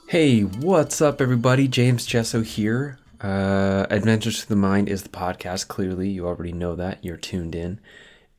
Hey, what's up, everybody? James Jesso here. Adventures Through the Mind is the podcast. Clearly, you already know that. You're tuned in.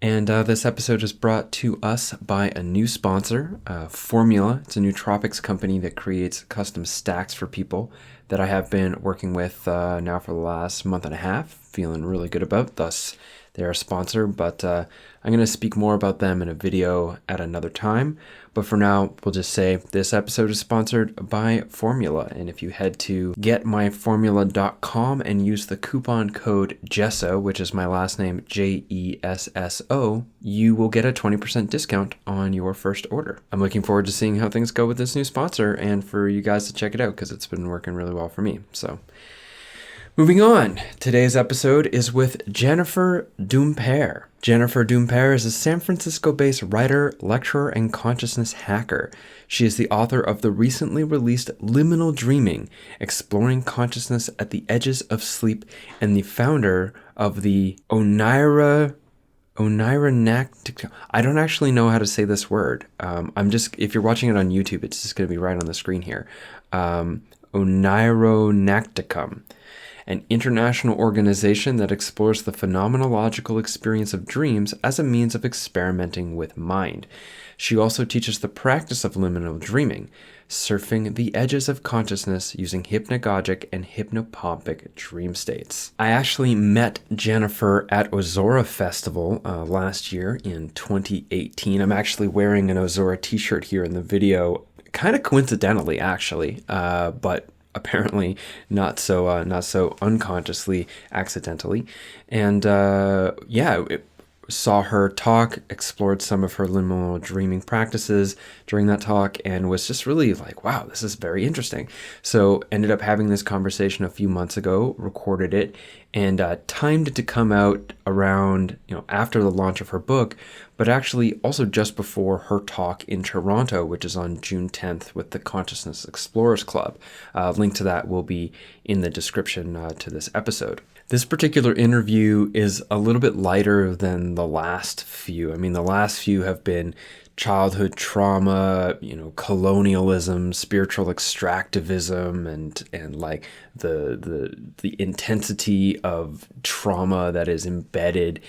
And this episode is brought to us by a new sponsor, Formula. It's a nootropics company that creates custom stacks for people that I have been working with now for the last month and a half. Feeling really good about. Thus, they're a sponsor, but I'm going to speak more about them in a video at another time. But for now, we'll just say this episode is sponsored by Formula. And if you head to getmyformula.com and use the coupon code Jesso, which is my last name, Jesso, you will get a 20% discount on your first order. I'm looking forward to seeing how things go with this new sponsor and for you guys to check it out because it's been working really well for me. So moving on, today's episode is with Jennifer Dumpert. Jennifer Dumpert is a San Francisco-based writer, lecturer, and consciousness hacker. She is the author of the recently released Liminal Dreaming, Exploring Consciousness at the Edges of Sleep, and the founder of the Onira I don't actually know how to say this word. If you're watching it on YouTube, it's just going to be right on the screen here. Onironacticum, an international organization that explores the phenomenological experience of dreams as a means of experimenting with mind. She also teaches the practice of liminal dreaming, surfing the edges of consciousness using hypnagogic and hypnopompic dream states. I actually met Jennifer at Ozora Festival last year in 2018. I'm actually wearing an Ozora t-shirt here in the video, kind of coincidentally actually, but apparently not so unconsciously, accidentally. And saw her talk, explored some of her liminal dreaming practices during that talk, and was just really like, wow, this is very interesting. So ended up having this conversation a few months ago, recorded it, and timed it to come out around, after the launch of her book, but actually also just before her talk in Toronto, which is on June 10th with the Consciousness Explorers Club. Link to that will be in the description to this episode. This particular interview is a little bit lighter than the last few. I mean, the last few have been childhood trauma, colonialism, spiritual extractivism, and like the intensity of trauma that is embedded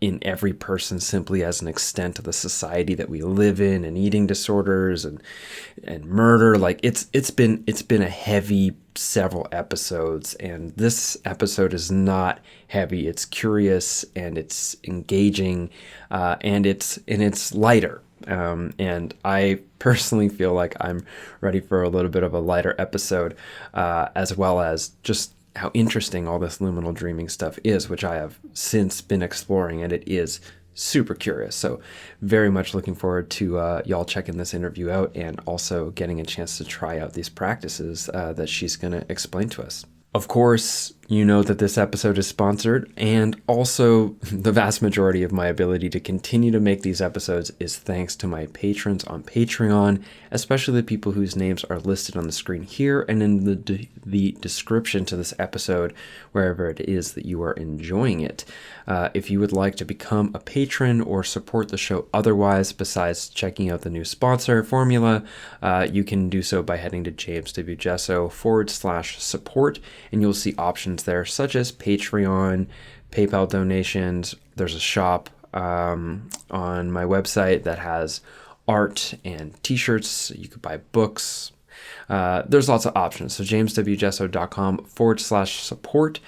in every person simply as an extent of the society that we live in, and eating disorders and murder. Like it's been a heavy several episodes, and this episode is not heavy. It's curious and it's engaging, and it's lighter. And I personally feel like I'm ready for a little bit of a lighter episode, as well as just how interesting all this liminal dreaming stuff is, which I have since been exploring, and it is super curious. So very much looking forward to y'all checking this interview out and also getting a chance to try out these practices that she's going to explain to us. Of course, you know that this episode is sponsored, and also the vast majority of my ability to continue to make these episodes is thanks to my patrons on Patreon, especially the people whose names are listed on the screen here and in the description to this episode, wherever it is that you are enjoying it. If you would like to become a patron or support the show otherwise, besides checking out the new sponsor, Formula, you can do so by heading to jameswjesso.com/support, and you'll see options there such as Patreon, PayPal donations. There's a shop on my website that has art and t-shirts. You could buy books. There's lots of options. So jameswjesso.com/support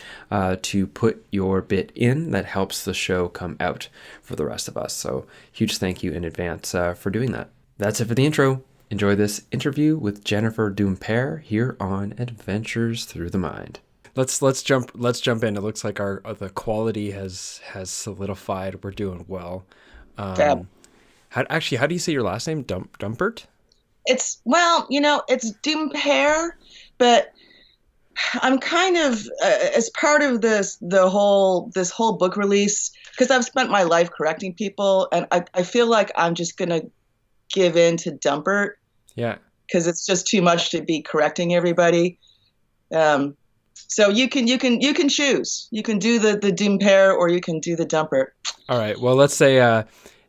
to put your bit in that helps the show come out for the rest of us. So huge thank you in advance for doing that. That's it for the intro. Enjoy this interview with Jennifer Dumpert here on Adventures Through the Mind. Let's jump in. It looks like the quality has solidified. We're doing well. How do you say your last name? Dumpert? It's Dumpert, but I'm kind of as part of this whole book release, because I've spent my life correcting people, and I feel like I'm just gonna give in to Dumpert. Yeah. Because it's just too much to be correcting everybody. So you can choose. You can do the Dumpert or you can do the Dumpert. All right. Well, let's say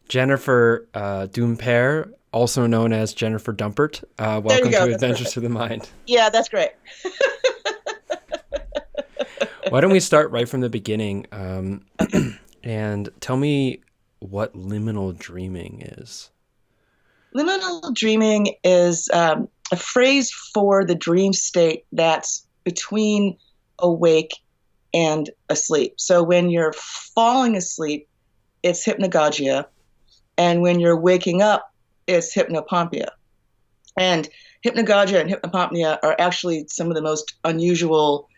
Jennifer Dumpert, also known as Jennifer Dumpert. There you Welcome go. to That's Adventures perfect. Through the Mind. Yeah, that's great. Why don't we start right from the beginning Okay. and tell me what liminal dreaming is? Liminal dreaming is a phrase for the dream state that's between awake and asleep. So when you're falling asleep, it's hypnagogia. And when you're waking up, it's hypnopompia. And hypnagogia and hypnopompia are actually some of the most unusual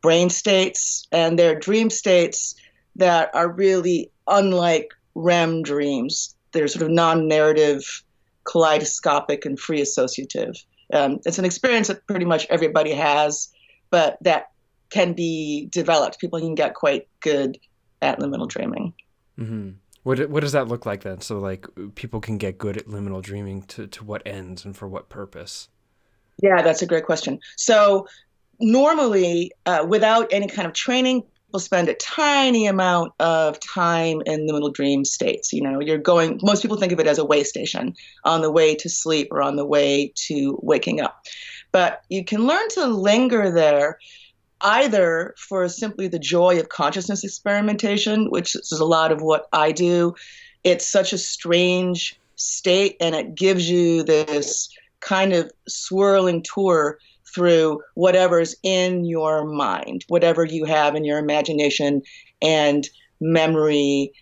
brain states, and they're dream states that are really unlike REM dreams. They're sort of non-narrative, kaleidoscopic, and free associative. It's an experience that pretty much everybody has, but that can be developed. People can get quite good at liminal dreaming. Mm-hmm. What does that look like then? So like people can get good at liminal dreaming to what ends and for what purpose? Yeah, that's a great question. So normally, without any kind of training, people spend a tiny amount of time in liminal dream states. You know, most people think of it as a way station on the way to sleep or on the way to waking up. But you can learn to linger there either for simply the joy of consciousness experimentation, which is a lot of what I do. It's such a strange state, and it gives you this kind of swirling tour through whatever's in your mind, whatever you have in your imagination and memory,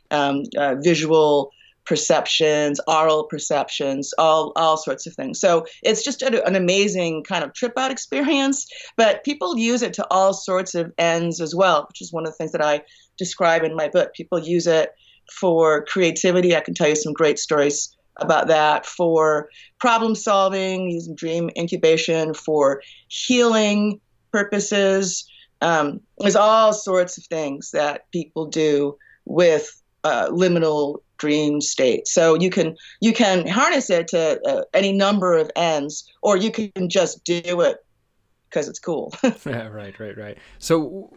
visual perceptions, oral perceptions, all sorts of things. So it's just an amazing kind of trip out experience, but people use it to all sorts of ends as well, which is one of the things that I describe in my book. People use it for creativity. I can tell you some great stories about that, for problem solving, using dream incubation, for healing purposes. There's all sorts of things that people do with liminal dream state. So you can harness it to any number of ends, or you can just do it because it's cool. Yeah, right. So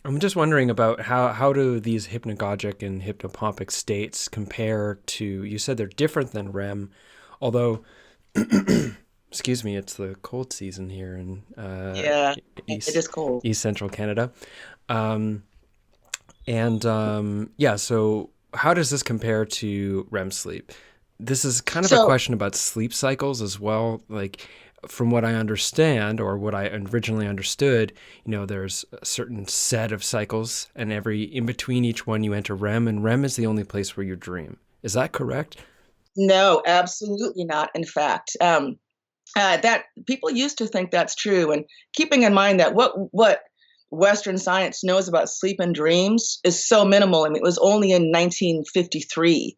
I'm just wondering about how do these hypnagogic and hypnopompic states compare to, you said they're different than REM, although, excuse me, it's the cold season here in Yeah, it is cool. East Central Canada. Yeah, so how does this compare to REM sleep? This is kind of a So question about sleep cycles as well. Like, from what I understand, or what I originally understood, there's a certain set of cycles, and in between each one you enter REM, and REM is the only place where you dream. Is that correct? no, absolutely not. In fact, that people used to think that's true, and keeping in mind that what Western science knows about sleep and dreams is so minimal. I mean, it was only in 1953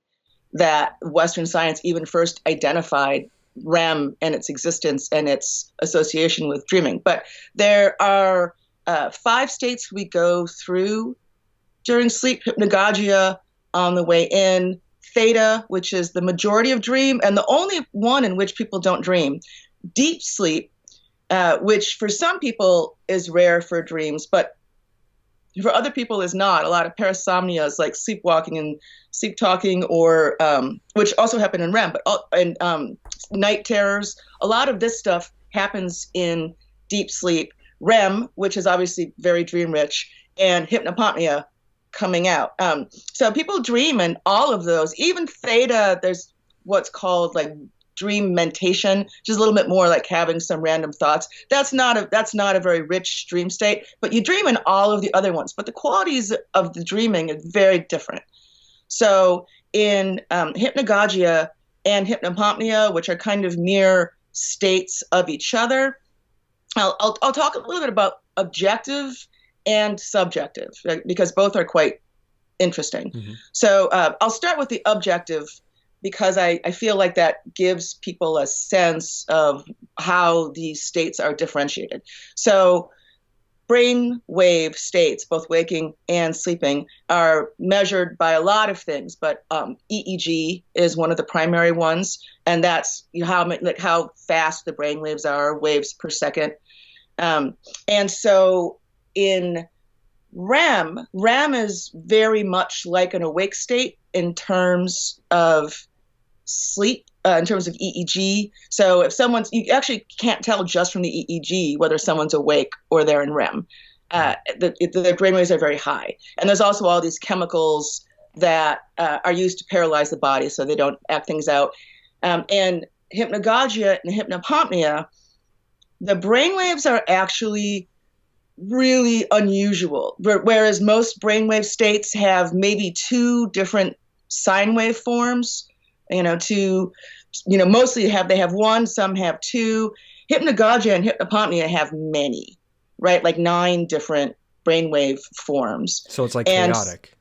that Western science even first identified REM and its existence and its association with dreaming. But there are 5 states we go through during sleep: hypnagogia on the way in, theta, which is the majority of dream, and the only one in which people don't dream, deep sleep, which for some people is rare for dreams, but for other people is not. A lot of parasomnias like sleepwalking and sleep talking, or which also happen in REM, but night terrors. A lot of this stuff happens in deep sleep. REM, which is obviously very dream rich, and hypnopompia coming out. So people dream in all of those. Even theta, there's what's called like dream mentation, which is a little bit more like having some random thoughts. That's not a very rich dream state, but you dream in all of the other ones. But the qualities of the dreaming are very different. So in hypnagogia and hypnopompia, which are kind of mere states of each other, I'll talk a little bit about objective and subjective, right, because both are quite interesting. Mm-hmm. So I'll start with the objective, because I feel like that gives people a sense of how these states are differentiated. So brain wave states, both waking and sleeping, are measured by a lot of things, but EEG is one of the primary ones, and that's how fast the brain waves are, waves per second. And so in REM is very much like an awake state in terms of sleep in terms of EEG. So if you actually can't tell just from the EEG whether someone's awake or they're in REM. The brainwaves are very high. And there's also all these chemicals that are used to paralyze the body so they don't act things out. And hypnagogia and hypnopompia, the brainwaves are actually really unusual. Whereas most brainwave states have maybe two different sine wave forms, mostly they have one, some have two. Hypnagogia and hypnopompia have many, right? Like 9 different brainwave forms. So it's like chaotic.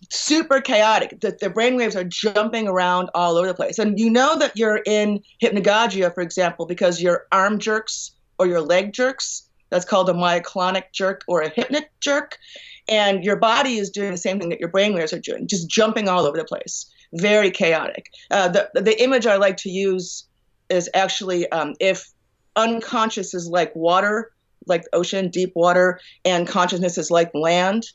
Super chaotic. The brainwaves are jumping around all over the place. And you know that you're in hypnagogia, for example, because your arm jerks or your leg jerks. That's called a myoclonic jerk or a hypnic jerk. And your body is doing the same thing that your brainwaves are doing, just jumping all over the place. Very chaotic. The image I like to use is actually if unconscious is like water, like ocean, deep water, and consciousness is like land.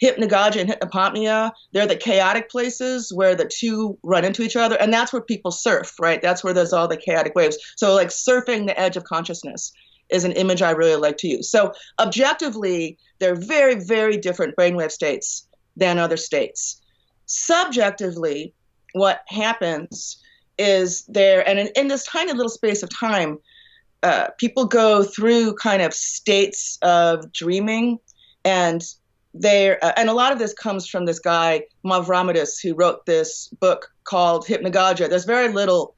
Hypnagogia and hypnopompia, they're the chaotic places where the two run into each other. And that's where people surf, right? That's where there's all the chaotic waves. So like surfing the edge of consciousness is an image I really like to use. So objectively, they're very, very different brainwave states than other states. Subjectively, what happens is and in this tiny little space of time, people go through kind of states of dreaming, and and a lot of this comes from this guy, Mavromatis, who wrote this book called Hypnagogia. There's very little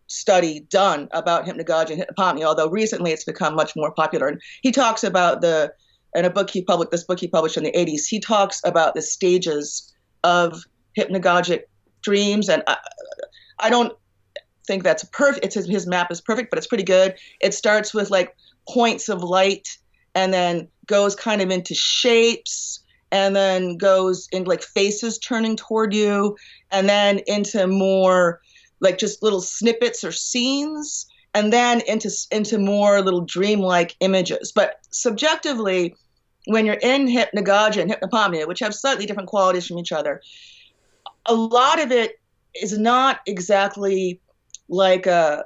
study done about hypnagogia and hypnopompia, although recently it's become much more popular. And he talks about in a book he published in the 80s, he talks about the stages of hypnagogic dreams. And I don't think that's perfect. His map is perfect, but it's pretty good. It starts with like points of light and then goes kind of into shapes and then goes into like faces turning toward you and then into more like just little snippets or scenes, and then into more little dreamlike images. But subjectively, when you're in hypnagogia and hypnopompia, which have slightly different qualities from each other, a lot of it is not exactly like a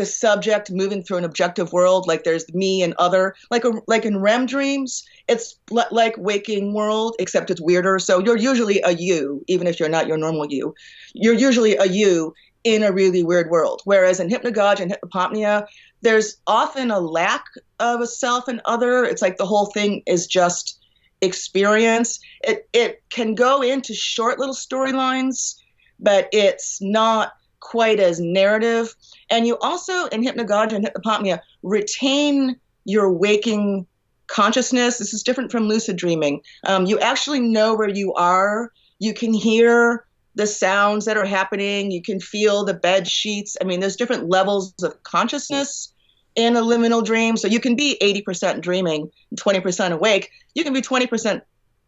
subject moving through an objective world, like there's me and other, like in REM dreams, it's like waking world, except it's weirder. So you're usually a you, even if you're not your normal you. You're usually a you in a really weird world. Whereas in hypnagogia and hypnopompia, there's often a lack of a self and other. It's like the whole thing is just experience. It can go into short little storylines, but it's not quite as narrative. And you also, in hypnagogia and hypnopompia, retain your waking consciousness. This is different from lucid dreaming. You actually know where you are. You can hear the sounds that are happening. You can feel the bed sheets. I mean, there's different levels of consciousness in a liminal dream. So you can be 80% dreaming and 20% awake. You can be 20%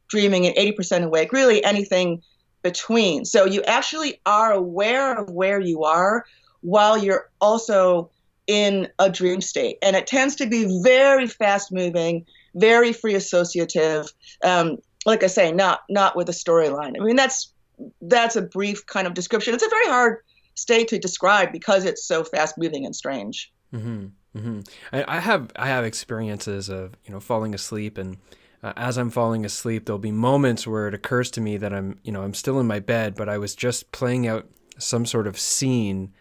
dreaming and 80% awake, really anything between. So you actually are aware of where you are while you're also in a dream state. And it tends to be very fast moving, very free associative. Like I say, not with a storyline. I mean, that's a brief kind of description. It's a very hard state to describe because it's so fast moving and strange. Mm-hmm. Mm-hmm. I have experiences of, falling asleep, and as I'm falling asleep, there'll be moments where it occurs to me that I'm still in my bed, but I was just playing out some sort of scene.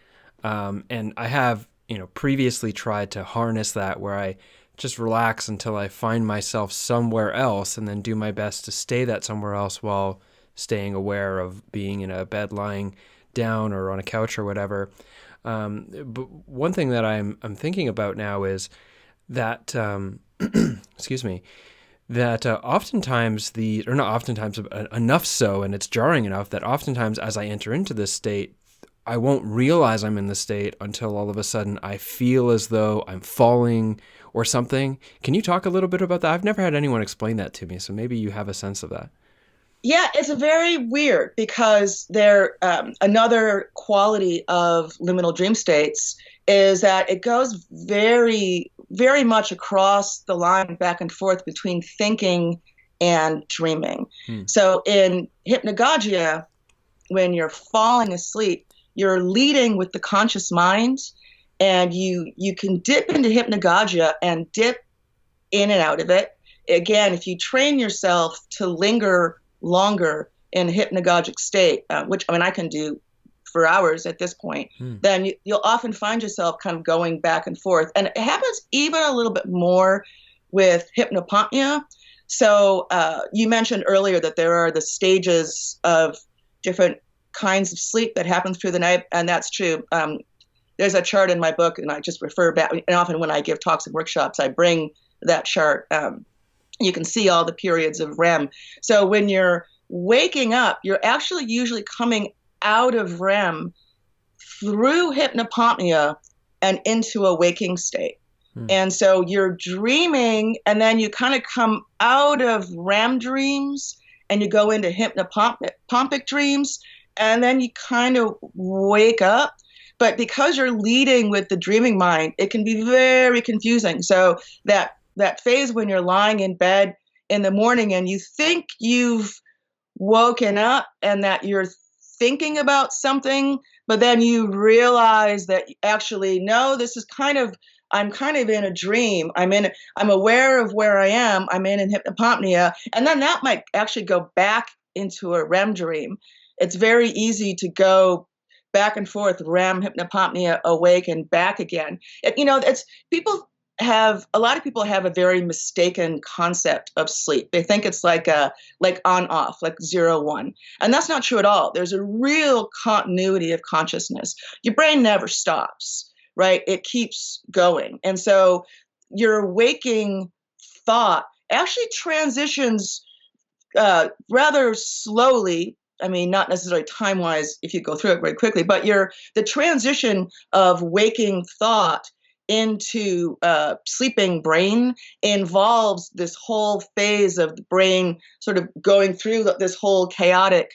And I have, previously tried to harness that, where I just relax until I find myself somewhere else and then do my best to stay that somewhere else while staying aware of being in a bed lying down or on a couch or whatever. But one thing that I'm thinking about now is that, excuse me, that oftentimes enough so, and it's jarring enough that oftentimes as I enter into this state, I won't realize I'm in the state until all of a sudden I feel as though I'm falling or something. Can you talk a little bit about that? I've never had anyone explain that to me, so maybe you have a sense of that. Yeah, it's very weird because another quality of liminal dream states is that it goes very, very much across the line back and forth between thinking and dreaming. So in hypnagogia, when you're falling asleep, you're leading with the conscious mind, and you can dip into hypnagogia and dip in and out of it. Again, if you train yourself to linger longer in a hypnagogic state, which I mean I can do for hours at this point, then you'll often find yourself kind of going back and forth. And it happens even a little bit more with hypnopompia. So you mentioned earlier that there are the stages of different kinds of sleep that happen through the night, and that's true. There's a chart in my book, and I just refer back, and often when I give talks and workshops, I bring that chart. You can see all the periods of REM. So when you're waking up, you're actually usually coming out of REM through hypnopompia and into a waking state. And so you're dreaming, and then you kind of come out of REM dreams and you go into hypnopompic dreams, and then you kind of wake up. But because you're leading with the dreaming mind, it can be very confusing. So that phase when you're lying in bed in the morning and you think you've woken up and that you're thinking about something, but then you realize that actually, no, I'm kind of in a dream. I'm aware of where I am. I'm in hypnopompia. And then that might actually go back into a REM dream. It's very easy to go back and forth, REM, hypnopompia, awake, and back again. A lot of people have a very mistaken concept of sleep. They think it's like on off, like 0-1. And that's not true at all. There's a real continuity of consciousness. Your brain never stops, right? It keeps going. And so your waking thought actually transitions rather slowly. I mean, not necessarily time-wise if you go through it very quickly, but the transition of waking thought into sleeping brain involves this whole phase of the brain sort of going through this whole chaotic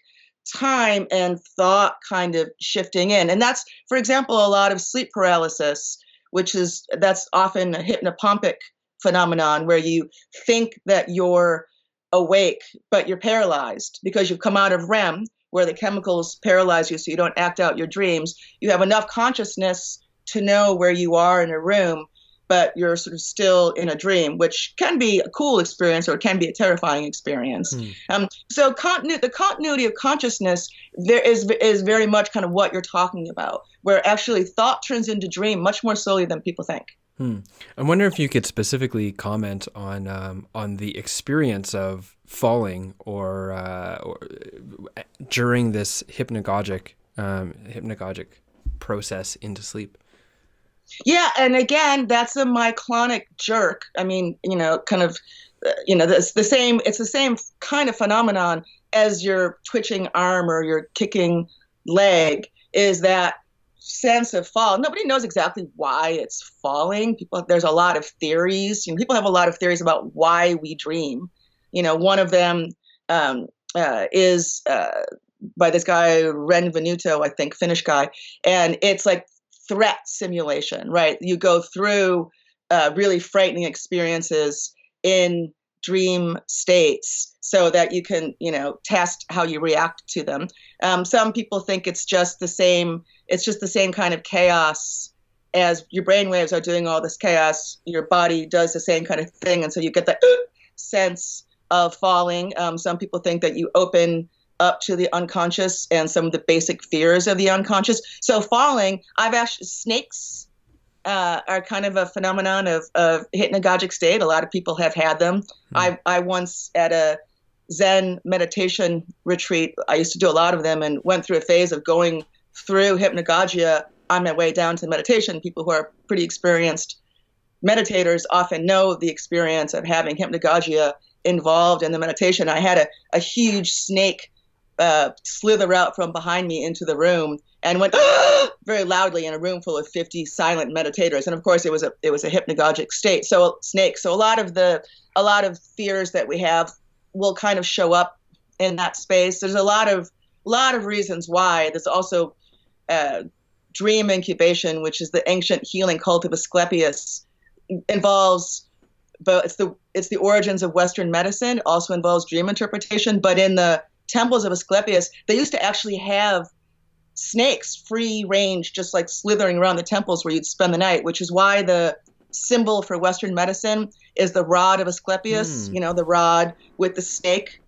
time and thought kind of shifting in. And that's, for example, a lot of sleep paralysis, that's often a hypnopompic phenomenon where you think that you're awake, but you're paralyzed because you've come out of REM, where the chemicals paralyze you so you don't act out your dreams. You have enough consciousness to know where you are in a room, but you're sort of still in a dream, which can be a cool experience or it can be a terrifying experience. So the continuity of consciousness there is very much kind of what you're talking about, where actually thought turns into dream much more slowly than people think. I wonder if you could specifically comment on the experience of falling or during this hypnagogic process into sleep. Yeah, and again, that's a myoclonic jerk. I mean, it's the same kind of phenomenon as your twitching arm or your kicking leg, is that sense of fall. Nobody knows exactly why it's falling. There's a lot of theories. People have a lot of theories about why we dream. One of them is by this guy Ren Venuto, I think, Finnish guy, and it's like threat simulation, right? You go through really frightening experiences in dream states so that you can, test how you react to them. Some people think it's just the same kind of chaos as your brainwaves are doing all this chaos. Your body does the same kind of thing, and so you get that sense of falling. Some people think that you open up to the unconscious and some of the basic fears of the unconscious. So falling, snakes are kind of a phenomenon of hypnagogic state. A lot of people have had them. I once, at a Zen meditation retreat, I used to do a lot of them and went through a phase of going through hypnagogia on my way down to meditation. People who are pretty experienced meditators often know the experience of having hypnagogia involved in the meditation. I had a huge snake slither out from behind me into the room and went very loudly in a room full of 50 silent meditators. And of course, it was a hypnagogic state. So snakes. So a lot of fears that we have will kind of show up in that space. There's a lot of reasons why. There's also dream incubation, which is the ancient healing cult of Asclepius. Involves both. It's the origins of Western medicine. Also involves dream interpretation. But in the temples of Asclepius, they used to actually have snakes free range, just like slithering around the temples where you'd spend the night, which is why the symbol for Western medicine is the rod of Asclepius, Hmm. the rod with the snake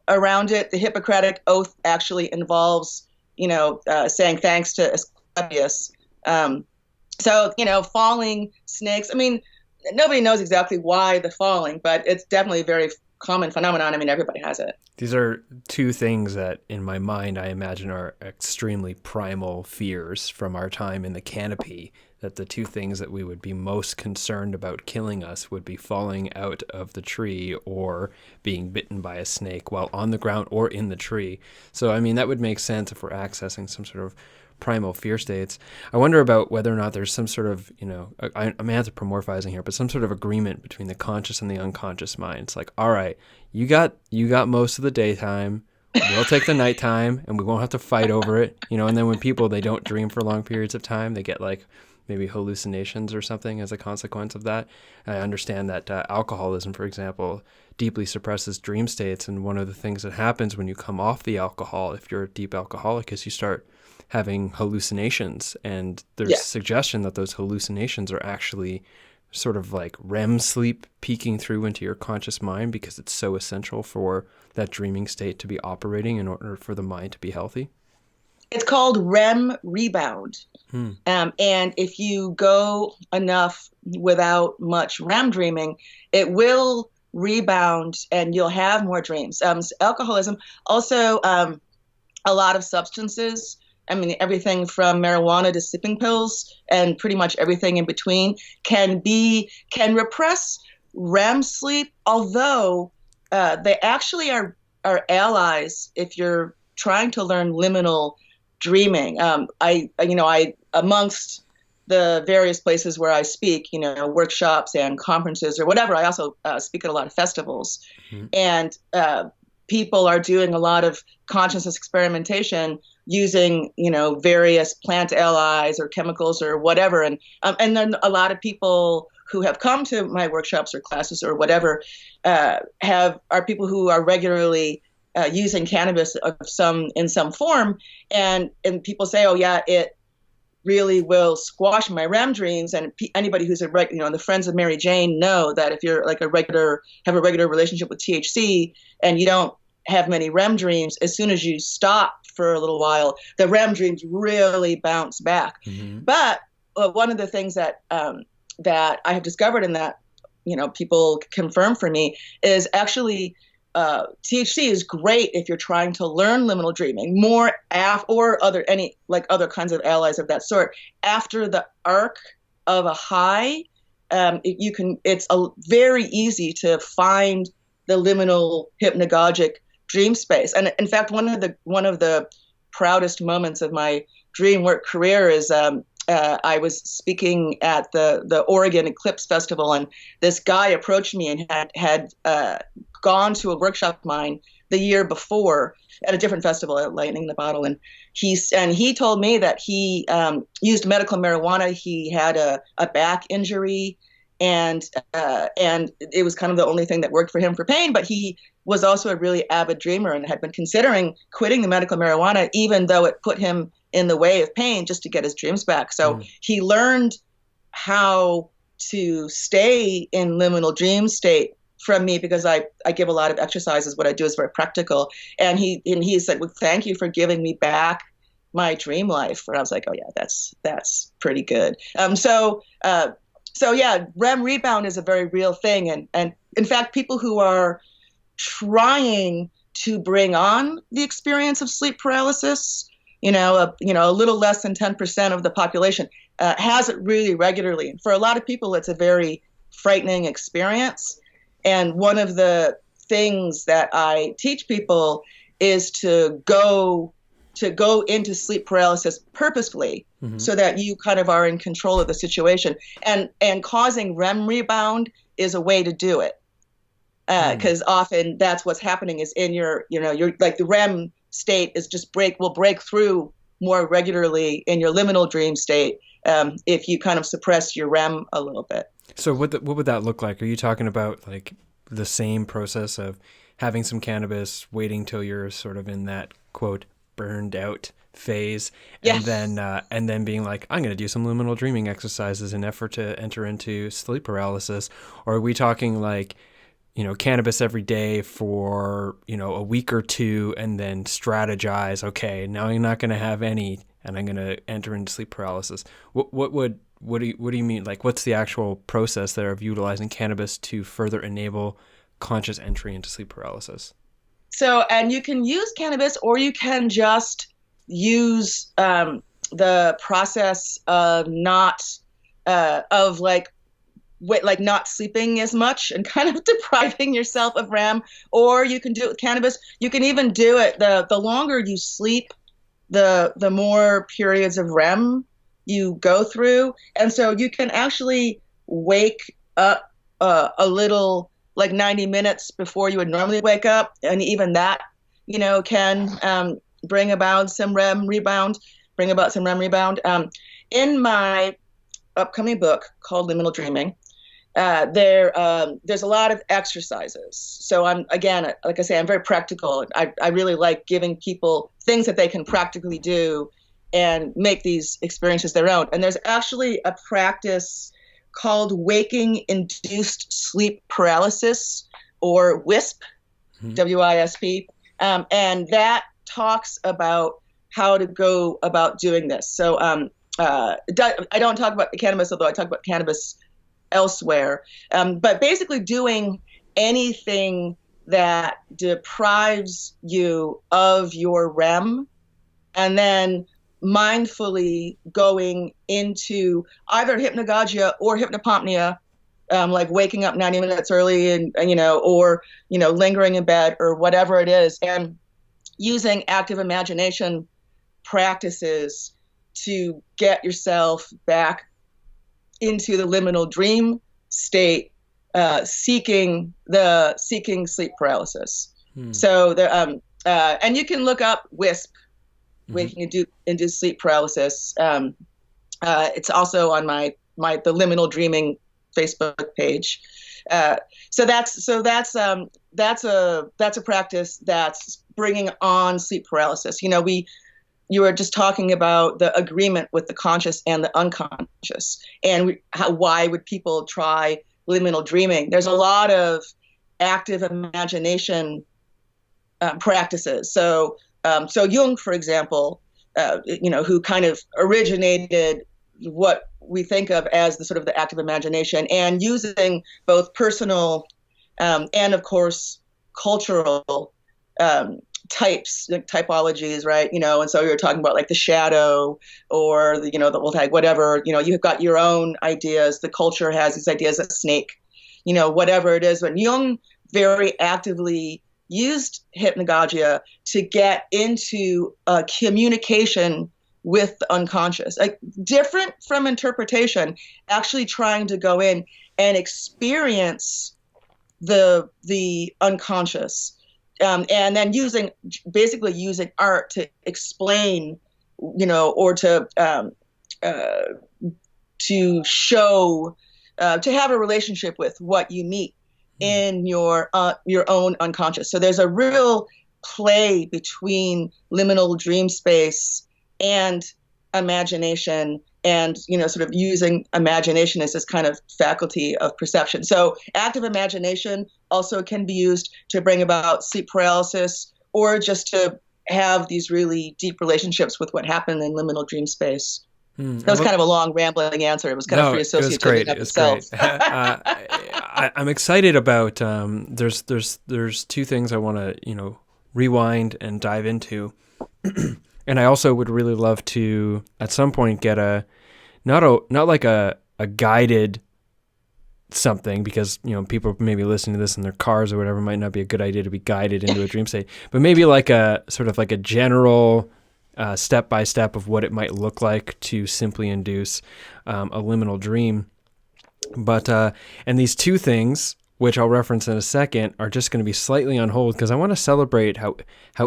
around it. The Hippocratic Oath actually involves, saying thanks to Asclepius. Um, falling snakes. I mean, nobody knows exactly why the falling, but it's definitely a very common phenomenon. I mean, everybody has it. These are two things that, in my mind, I imagine are extremely primal fears from our time in the canopy. That the two things that we would be most concerned about killing us would be falling out of the tree or being bitten by a snake while on the ground or in the tree. So, I mean, that would make sense if we're accessing some sort of primal fear states. I wonder about whether or not there's some sort of, I'm anthropomorphizing here, but some sort of agreement between the conscious and the unconscious mind. It's like, all right, you got most of the daytime. We'll take the nighttime and we won't have to fight over it. And then when people, they don't dream for long periods of time, they get like maybe hallucinations or something as a consequence of that. And I understand that alcoholism, for example, deeply suppresses dream states. And one of the things that happens when you come off the alcohol, if you're a deep alcoholic, is you start having hallucinations. And there's suggestion that those hallucinations are actually sort of like REM sleep peeking through into your conscious mind because it's so essential for that dreaming state to be operating in order for the mind to be healthy. It's called REM rebound. Hmm. And if you go enough without much REM dreaming, it will rebound and you'll have more dreams. Alcoholism, also a lot of substances. I mean, everything from marijuana to sleeping pills and pretty much everything in between can repress REM sleep, although they actually are allies if you're trying to learn liminal dreaming. I amongst the various places where I speak, workshops and conferences or whatever, I also speak at a lot of festivals. Mm-hmm. And people are doing a lot of consciousness experimentation using, various plant allies or chemicals or whatever. And then a lot of people who have come to my workshops or classes or whatever are people who are regularly using cannabis in some form, and people say, oh yeah, it really will squash my REM dreams. And anybody who's the Friends of Mary Jane know that if you're like have a regular relationship with THC and you don't have many REM dreams, as soon as you stop for a little while, the REM dreams really bounce back. Mm-hmm. But one of the things that I have discovered and that people confirm for me is actually THC is great if you're trying to learn liminal dreaming or other kinds of allies of that sort. After the arc of a high, it's very easy to find the liminal hypnagogic dream space. And in fact, one of the proudest moments of my dream work career is I was speaking at the Oregon Eclipse Festival, and this guy approached me and had gone to a workshop of mine the year before at a different festival at Lightning in the Bottle, and he told me that he used medical marijuana. He had a back injury, and it was kind of the only thing that worked for him for pain. But he was also a really avid dreamer and had been considering quitting the medical marijuana, even though it put him in the way of pain, just to get his dreams back. So he learned how to stay in liminal dream state from me because I give a lot of exercises. What I do is very practical. And he said, well, thank you for giving me back my dream life. And I was like, oh yeah, that's pretty good. So yeah, REM rebound is a very real thing. And in fact, people who are trying to bring on the experience of sleep paralysis, a little less than 10% of the population has it really regularly. And for a lot of people, it's a very frightening experience. And one of the things that I teach people is to go into sleep paralysis purposefully, mm-hmm. so that you kind of are in control of the situation. And causing REM rebound is a way to do it. Because often that's what's happening is in you're like the REM state is will break through more regularly in your liminal dream state if you kind of suppress your REM a little bit. So what would that look like? Are you talking about like the same process of having some cannabis, waiting till you're sort of in that quote burned out phase, Yes. and then being like, I'm going to do some liminal dreaming exercises in effort to enter into sleep paralysis? Or are we talking like, cannabis every day for, a week or two, and then strategize, okay, now I'm not going to have any, and I'm going to enter into sleep paralysis? What do you mean? Like, what's the actual process there of utilizing cannabis to further enable conscious entry into sleep paralysis? So, and you can use cannabis, or you can just use the process of not not sleeping as much and kind of depriving yourself of REM. Or you can do it with cannabis. You can even do it the longer you sleep, the more periods of REM you go through, and so you can actually wake up a little, like 90 minutes before you would normally wake up, and even that, can bring about some REM rebound. In my upcoming book called Liminal Dreaming, there's a lot of exercises. So I'm, again, like I say, I'm very practical. I really like giving people things that they can practically do and make these experiences their own. And there's actually a practice called waking induced sleep paralysis, or WISP, WISP. And that talks about how to go about doing this. So I don't talk about the cannabis, although I talk about cannabis elsewhere. But basically doing anything that deprives you of your REM, and then mindfully going into either hypnagogia or hypopompia, like waking up 90 minutes early and or lingering in bed or whatever it is, and using active imagination practices to get yourself back into the liminal dream state, seeking sleep paralysis. So and you can look up WISP, waking induced sleep paralysis. It's also on the Liminal Dreaming Facebook page. So that's a practice that's bringing on sleep paralysis. You were just talking about the agreement with the conscious and the unconscious, and why would people try liminal dreaming? There's a lot of active imagination practices. So Jung, for example, who kind of originated what we think of as the sort of the active imagination, and using both personal and, of course, cultural types, typologies, right? And so you're talking about like the shadow, or the Voltaic, whatever. You've got your own ideas. The culture has these ideas, a snake, whatever it is. But Jung very actively used hypnagogia to get into communication with the unconscious, like different from interpretation, actually trying to go in and experience the unconscious, and then basically using art to explain, or to show, to have a relationship with what you meet in your own unconscious. So there's a real play between liminal dream space and imagination, and sort of using imagination as this kind of faculty of perception. So active imagination also can be used to bring about sleep paralysis, or just to have these really deep relationships with what happened in liminal dream space. That was kind of a long, rambling answer. It was kind of free associative in itself. I'm excited about. There's two things I want to rewind and dive into, and I also would really love to at some point get not like a guided something, because people maybe listening to this in their cars or whatever, might not be a good idea to be guided into a dream state, but maybe like a sort of like a general step by step of what it might look like to simply induce a liminal dream. But and these two things, which I'll reference in a second, are just going to be slightly on hold, because I want to celebrate how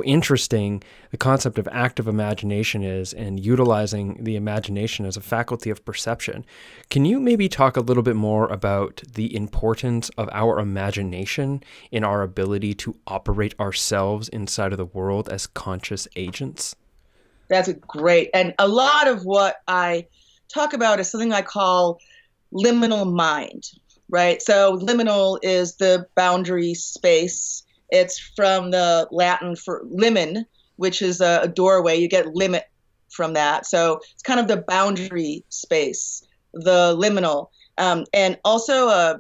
interesting the concept of active imagination is, and utilizing the imagination as a faculty of perception. Can you maybe talk a little bit more about the importance of our imagination in our ability to operate ourselves inside of the world as conscious agents? That's a great. And a lot of what I talk about is something I call liminal mind, right? So liminal is the boundary space. It's from the Latin for limen, which is a doorway. You get limit from that. So it's kind of the boundary space, the liminal. And also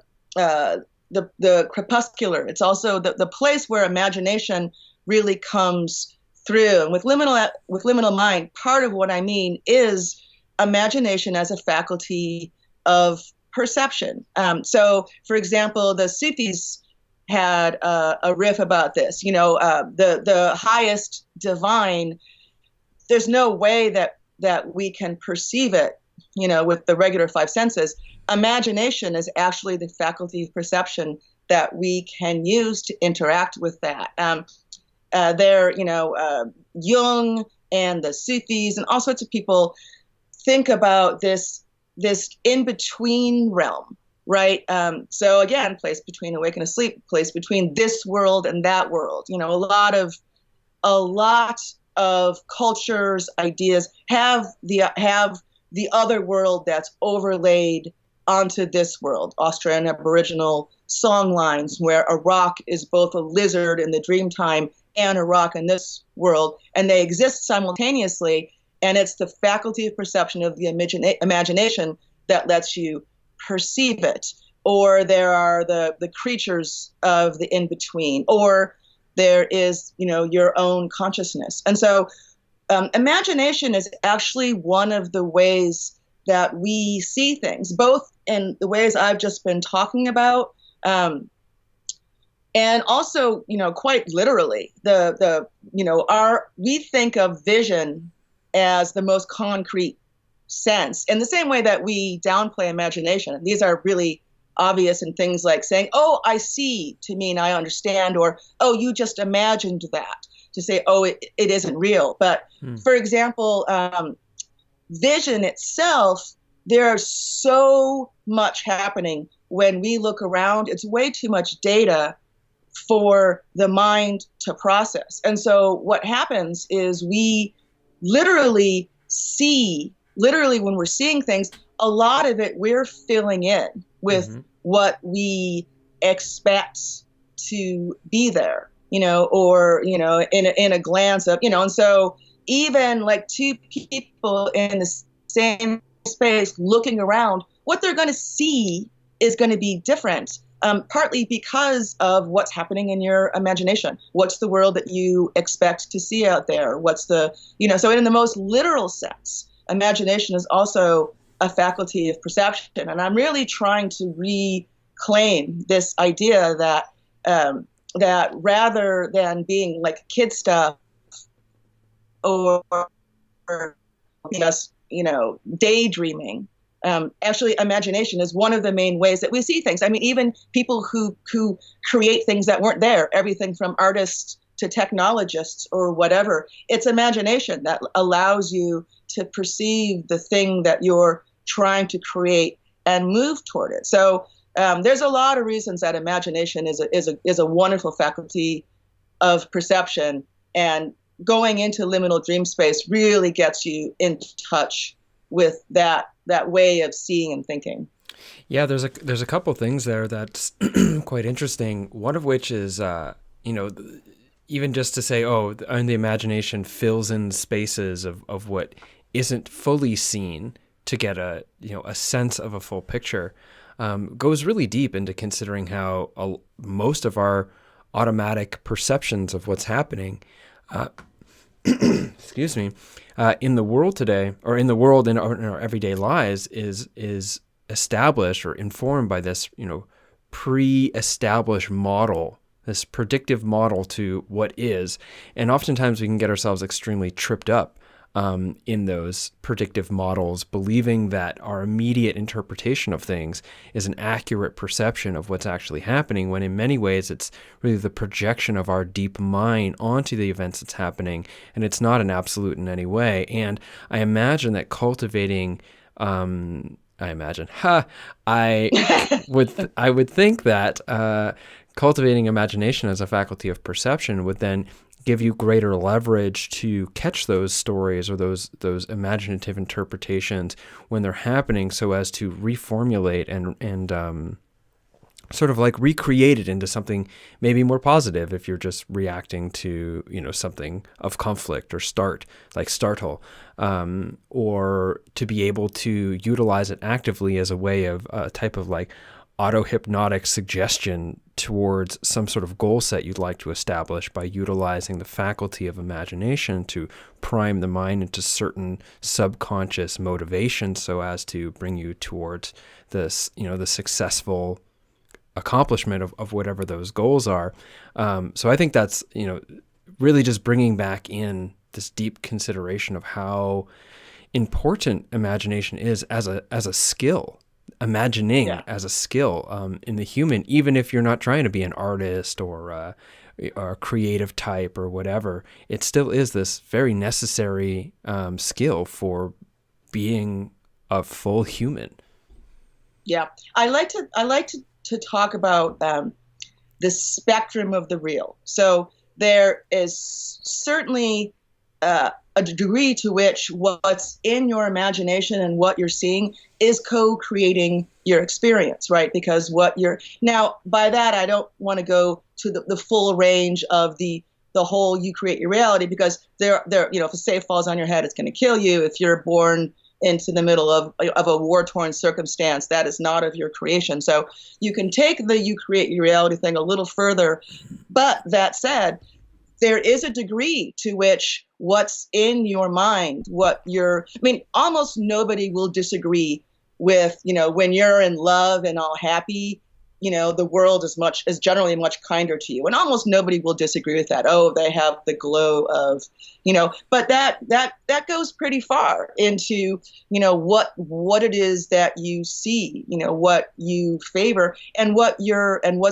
the crepuscular. It's also the place where imagination really comes through. And with liminal mind, part of what I mean is imagination as a faculty of perception. So, for example, the Sufis had a riff about this. The highest divine. There's no way that we can perceive it, with the regular five senses. Imagination is actually the faculty of perception that we can use to interact with that. Jung and the Sufis and all sorts of people think about this in-between realm, right? So again, place between awake and asleep, place between this world and that world. A lot of cultures, ideas have the other world that's overlaid onto this world. Australian Aboriginal song lines where a rock is both a lizard in the dream time and a rock in this world, and they exist simultaneously. And it's the faculty of perception of the imagination that lets you perceive it. Or there are the creatures of the in-between, or there is, your own consciousness. And so imagination is actually one of the ways that we see things, both in the ways I've just been talking about, and also, quite literally, we think of vision as the most concrete sense, in the same way that we downplay imagination. These are really obvious in things like saying, "Oh, I see," to mean I understand, or "Oh, you just imagined that," to say, "Oh, it isn't real." But for example, vision itself, there's so much happening when we look around. It's way too much data for the mind to process. And so what happens is we literally when we're seeing things, a lot of it we're filling in with what we expect to be there, or, in a glance of, and so even like two people in the same space looking around, what they're going to see is going to be different. Partly because of what's happening in your imagination. What's the world that you expect to see out there? So in the most literal sense, imagination is also a faculty of perception. And I'm really trying to reclaim this idea that rather than being like kid stuff or just, daydreaming, actually, imagination is one of the main ways that we see things. I mean, even people who create things that weren't there, everything from artists to technologists or whatever, it's imagination that allows you to perceive the thing that you're trying to create and move toward it. So there's a lot of reasons that imagination is a wonderful faculty of perception, and going into liminal dream space really gets you in touch with that way of seeing and thinking. Yeah, there's a couple things there that's quite interesting. One of which is, even just to say, and the imagination fills in spaces of what isn't fully seen to get a sense of a full picture, goes really deep into considering how most of our automatic perceptions of what's happening, excuse me, in the world today, or in the world in our everyday lives, is established or informed by this, pre-established model, this predictive model to what is. And oftentimes we can get ourselves extremely tripped up in those predictive models, believing that our immediate interpretation of things is an accurate perception of what's actually happening, when in many ways it's really the projection of our deep mind onto the events that's happening, and it's not an absolute in any way. And I imagine that cultivating I would think that cultivating imagination as a faculty of perception would then give you greater leverage to catch those stories or those imaginative interpretations when they're happening, so as to reformulate and sort of like recreate it into something maybe more positive if you're just reacting to, something of conflict or startle, or to be able to utilize it actively as a way of a type of like auto-hypnotic suggestion towards some sort of goal set you'd like to establish by utilizing the faculty of imagination to prime the mind into certain subconscious motivations so as to bring you towards this, the successful accomplishment of whatever those goals are. So I think that's, really just bringing back in this deep consideration of how important imagination is as a skill, imagining as a skill in the human, even if you're not trying to be an artist or a creative type or whatever. It still is this very necessary skill for being a full human. Yeah, I like to talk about the spectrum of the real. So there is certainly a degree to which what's in your imagination and what you're seeing is co-creating your experience, right? Because now by that, I don't want to go to the full range of the whole you create your reality, because there, if a safe falls on your head, it's going to kill you. If you're born into the middle of a war-torn circumstance, that is not of your creation. So you can take the you create your reality thing a little further. But that said, there is a degree to which what's in your mind, almost nobody will disagree with, when you're in love and all happy, the world is generally much kinder to you. And almost nobody will disagree with that. Oh, they have the glow of, but that goes pretty far into, what it is that you see, what you favor and what's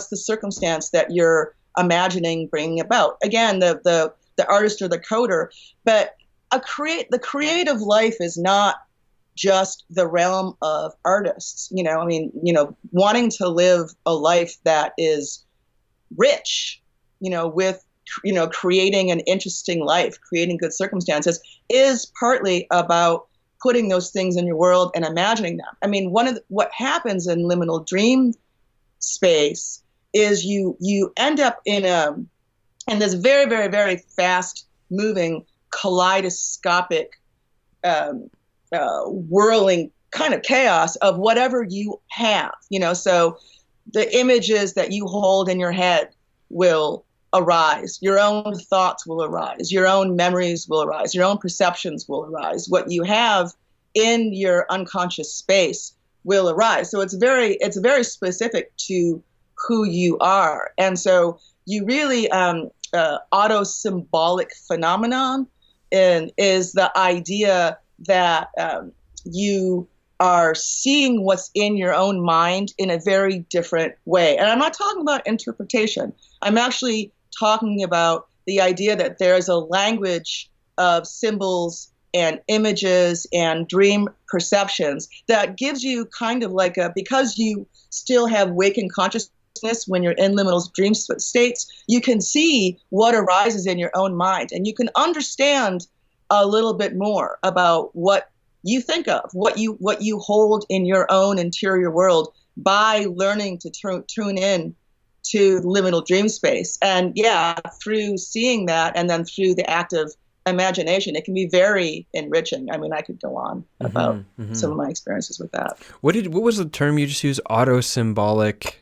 the circumstance that you're imagining bringing about. Again, the artist or the coder, but the creative life is not just the realm of artists, wanting to live a life that is rich, with, creating an interesting life, creating good circumstances, is partly about putting those things in your world and imagining them. What happens in liminal dream space is you end up in this very, very, very fast moving kaleidoscopic whirling kind of chaos of whatever you have, so the images that you hold in your head will arise, your own thoughts will arise, your own memories will arise, your own perceptions will arise, what you have in your unconscious space will arise. So it's very specific to who you are. And so you really auto-symbolic phenomenon is the idea that you are seeing what's in your own mind in a very different way. And I'm not talking about interpretation. I'm actually talking about the idea that there's a language of symbols and images and dream perceptions that gives you kind of like because you still have waking consciousness when you're in liminal dream states, you can see what arises in your own mind, and you can understand a little bit more about what you think of, what you hold in your own interior world by learning to tune in to liminal dream space. And through seeing that and then through the act of imagination, it can be very enriching. I could go on about some of my experiences with that. What was the term you just used? Auto-symbolic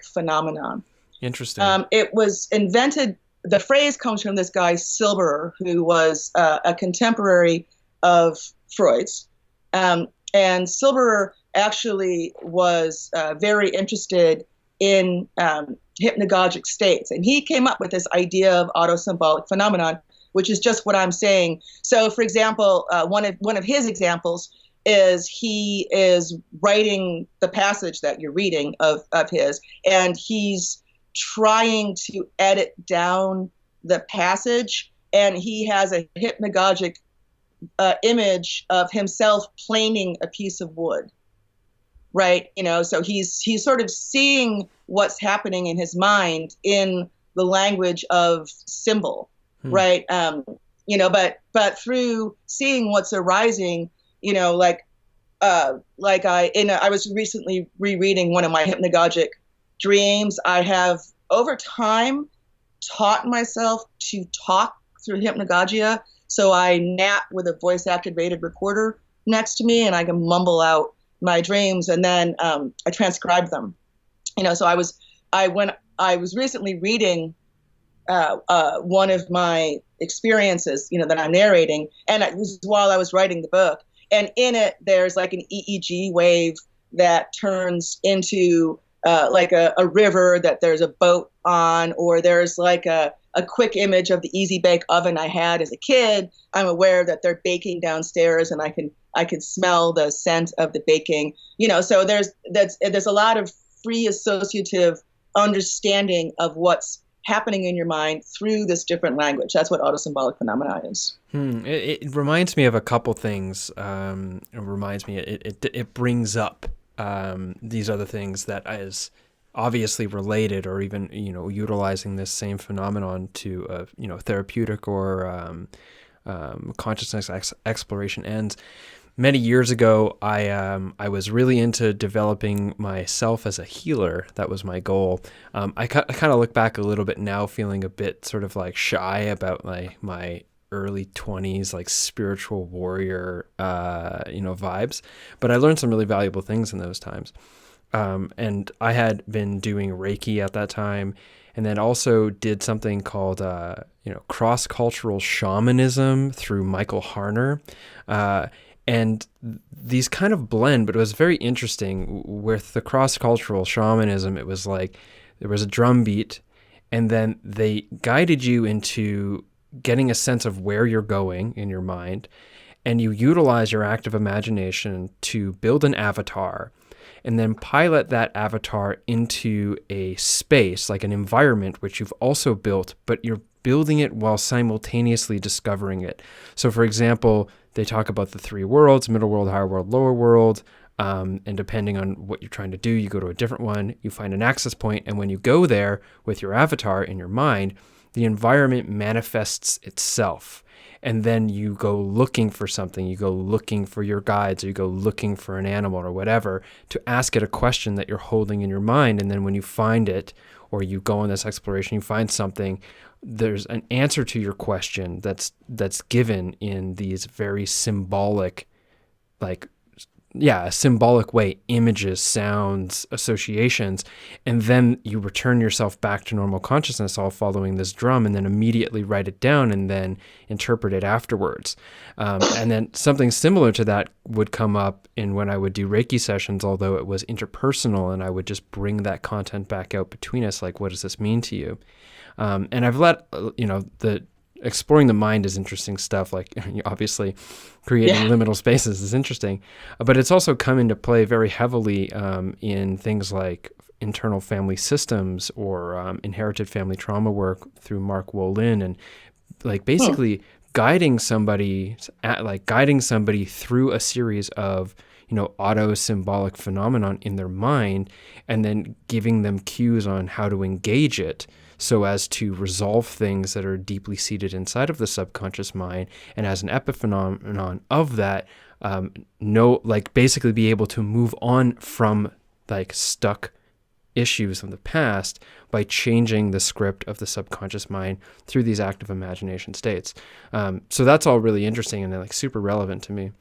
phenomenon. Interesting. It was invented. The phrase comes from this guy Silberer, who was a contemporary of Freud's, and Silberer actually was very interested in hypnagogic states, and he came up with this idea of auto-symbolic phenomenon, which is just what I'm saying. So, for example, one of his examples is he is writing the passage that you're reading of his, and he's trying to edit down the passage, and he has a hypnagogic image of himself planing a piece of wood, right? So he's sort of seeing what's happening in his mind in the language of symbol, right? But through seeing what's arising, I was recently rereading one of my hypnagogic dreams. I have over time taught myself to talk through hypnagogia. So I nap with a voice activated recorder next to me, and I can mumble out my dreams, and then I transcribe them. So when I was recently reading one of my experiences, that I'm narrating, and it was while I was writing the book. And in it, there's like an EEG wave that turns into like a river that there's a boat on, or there's like a quick image of the Easy Bake Oven I had as a kid. I'm aware that they're baking downstairs, and I can smell the scent of the baking. So there's a lot of free associative understanding of what's happening in your mind through this different language. That's what autosymbolic phenomena is. It reminds me of a couple things. It brings up these other things that is obviously related, or even utilizing this same phenomenon to therapeutic or consciousness exploration ends. Many years ago, I was really into developing myself as a healer. That was my goal. I kind of look back a little bit now, feeling a bit sort of like shy about my early 20s, like spiritual warrior, vibes. But I learned some really valuable things in those times. And I had been doing Reiki at that time, and then also did something called, CrossCultural Shamanism through Michael Harner. And these kind of blend, but it was very interesting. With the cross-cultural shamanism, it was like there was a drum beat, and then they guided you into getting a sense of where you're going in your mind, and you utilize your active imagination to build an avatar, and then pilot that avatar into a space, like an environment which you've also built, but you're building it while simultaneously discovering it. So for example, they talk about the three worlds: middle world, higher world, lower world. And depending on what you're trying to do, you go to a different one, you find an access point, and when you go there with your avatar in your mind, the environment manifests itself. And then you go looking for something, you go looking for your guides, or you go looking for an animal or whatever, to ask it a question that you're holding in your mind. And then when you find it, or you go on this exploration, you find something, there's an answer to your question that's given in these very symbolic, a symbolic way: images, sounds, associations. And then you return yourself back to normal consciousness, all following this drum, and then immediately write it down and then interpret it afterwards. And then something similar to that would come up in when I would do Reiki sessions, although it was interpersonal, and I would just bring that content back out between us, like, what does this mean to you? And I've let, exploring the mind is interesting stuff. Like, obviously creating liminal spaces is interesting, but it's also come into play very heavily in things like internal family systems, or inherited family trauma work through Mark Wolin, and like basically guiding somebody through a series of auto-symbolic phenomenon in their mind, and then giving them cues on how to engage it, so as to resolve things that are deeply seated inside of the subconscious mind, and as an epiphenomenon of that, basically be able to move on from like stuck issues from the past by changing the script of the subconscious mind through these active imagination states. So that's all really interesting and like super relevant to me.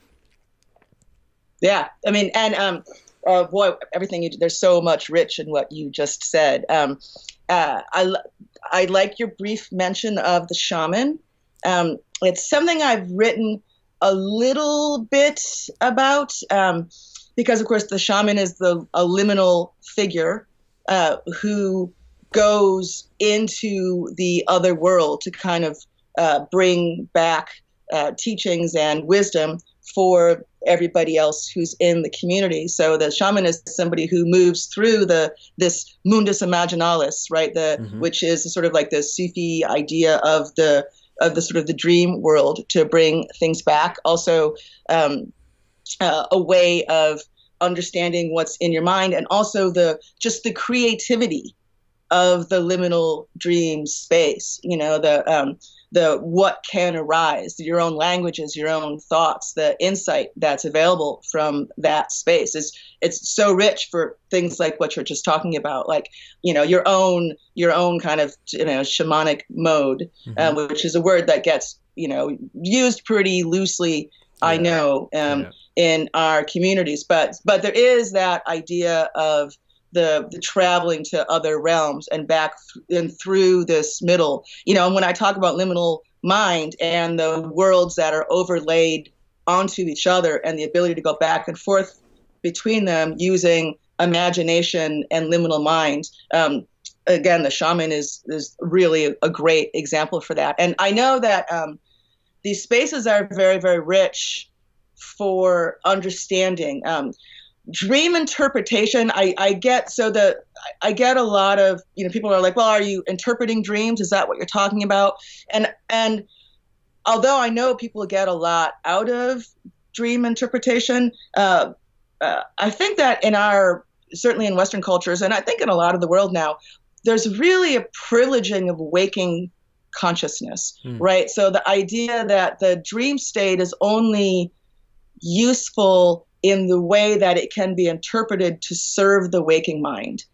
Yeah, I mean, and boy, everything there's so much rich in what you just said. I like your brief mention of the shaman. It's something I've written a little bit about, because of course the shaman is a liminal figure who goes into the other world to kind of bring back teachings and wisdom for everybody else who's in the community. So the shaman is somebody who moves through this mundus imaginalis, right? Which is sort of like the Sufi idea of the sort of the dream world, to bring things back. Also, a way of understanding what's in your mind, and also the creativity of the liminal dream space. The what can arise, your own languages, your own thoughts, the insight that's available from that space is it's so rich for things like what you're just talking about, like your own kind of shamanic mode, which is a word that gets used pretty loosely. I know in our communities, but there is that idea of the traveling to other realms and back and through this middle, and when I talk about liminal mind and the worlds that are overlaid onto each other and the ability to go back and forth between them using imagination and liminal mind, again, the shaman is really a great example for that. And I know that these spaces are very, very rich for understanding. Dream interpretation, I get a lot of, people are like, well, are you interpreting dreams? Is that what you're talking about? And although I know people get a lot out of dream interpretation, I think that certainly in Western cultures, and I think in a lot of the world now, there's really a privileging of waking consciousness, right? So the idea that the dream state is only useful in the way that it can be interpreted to serve the waking mind,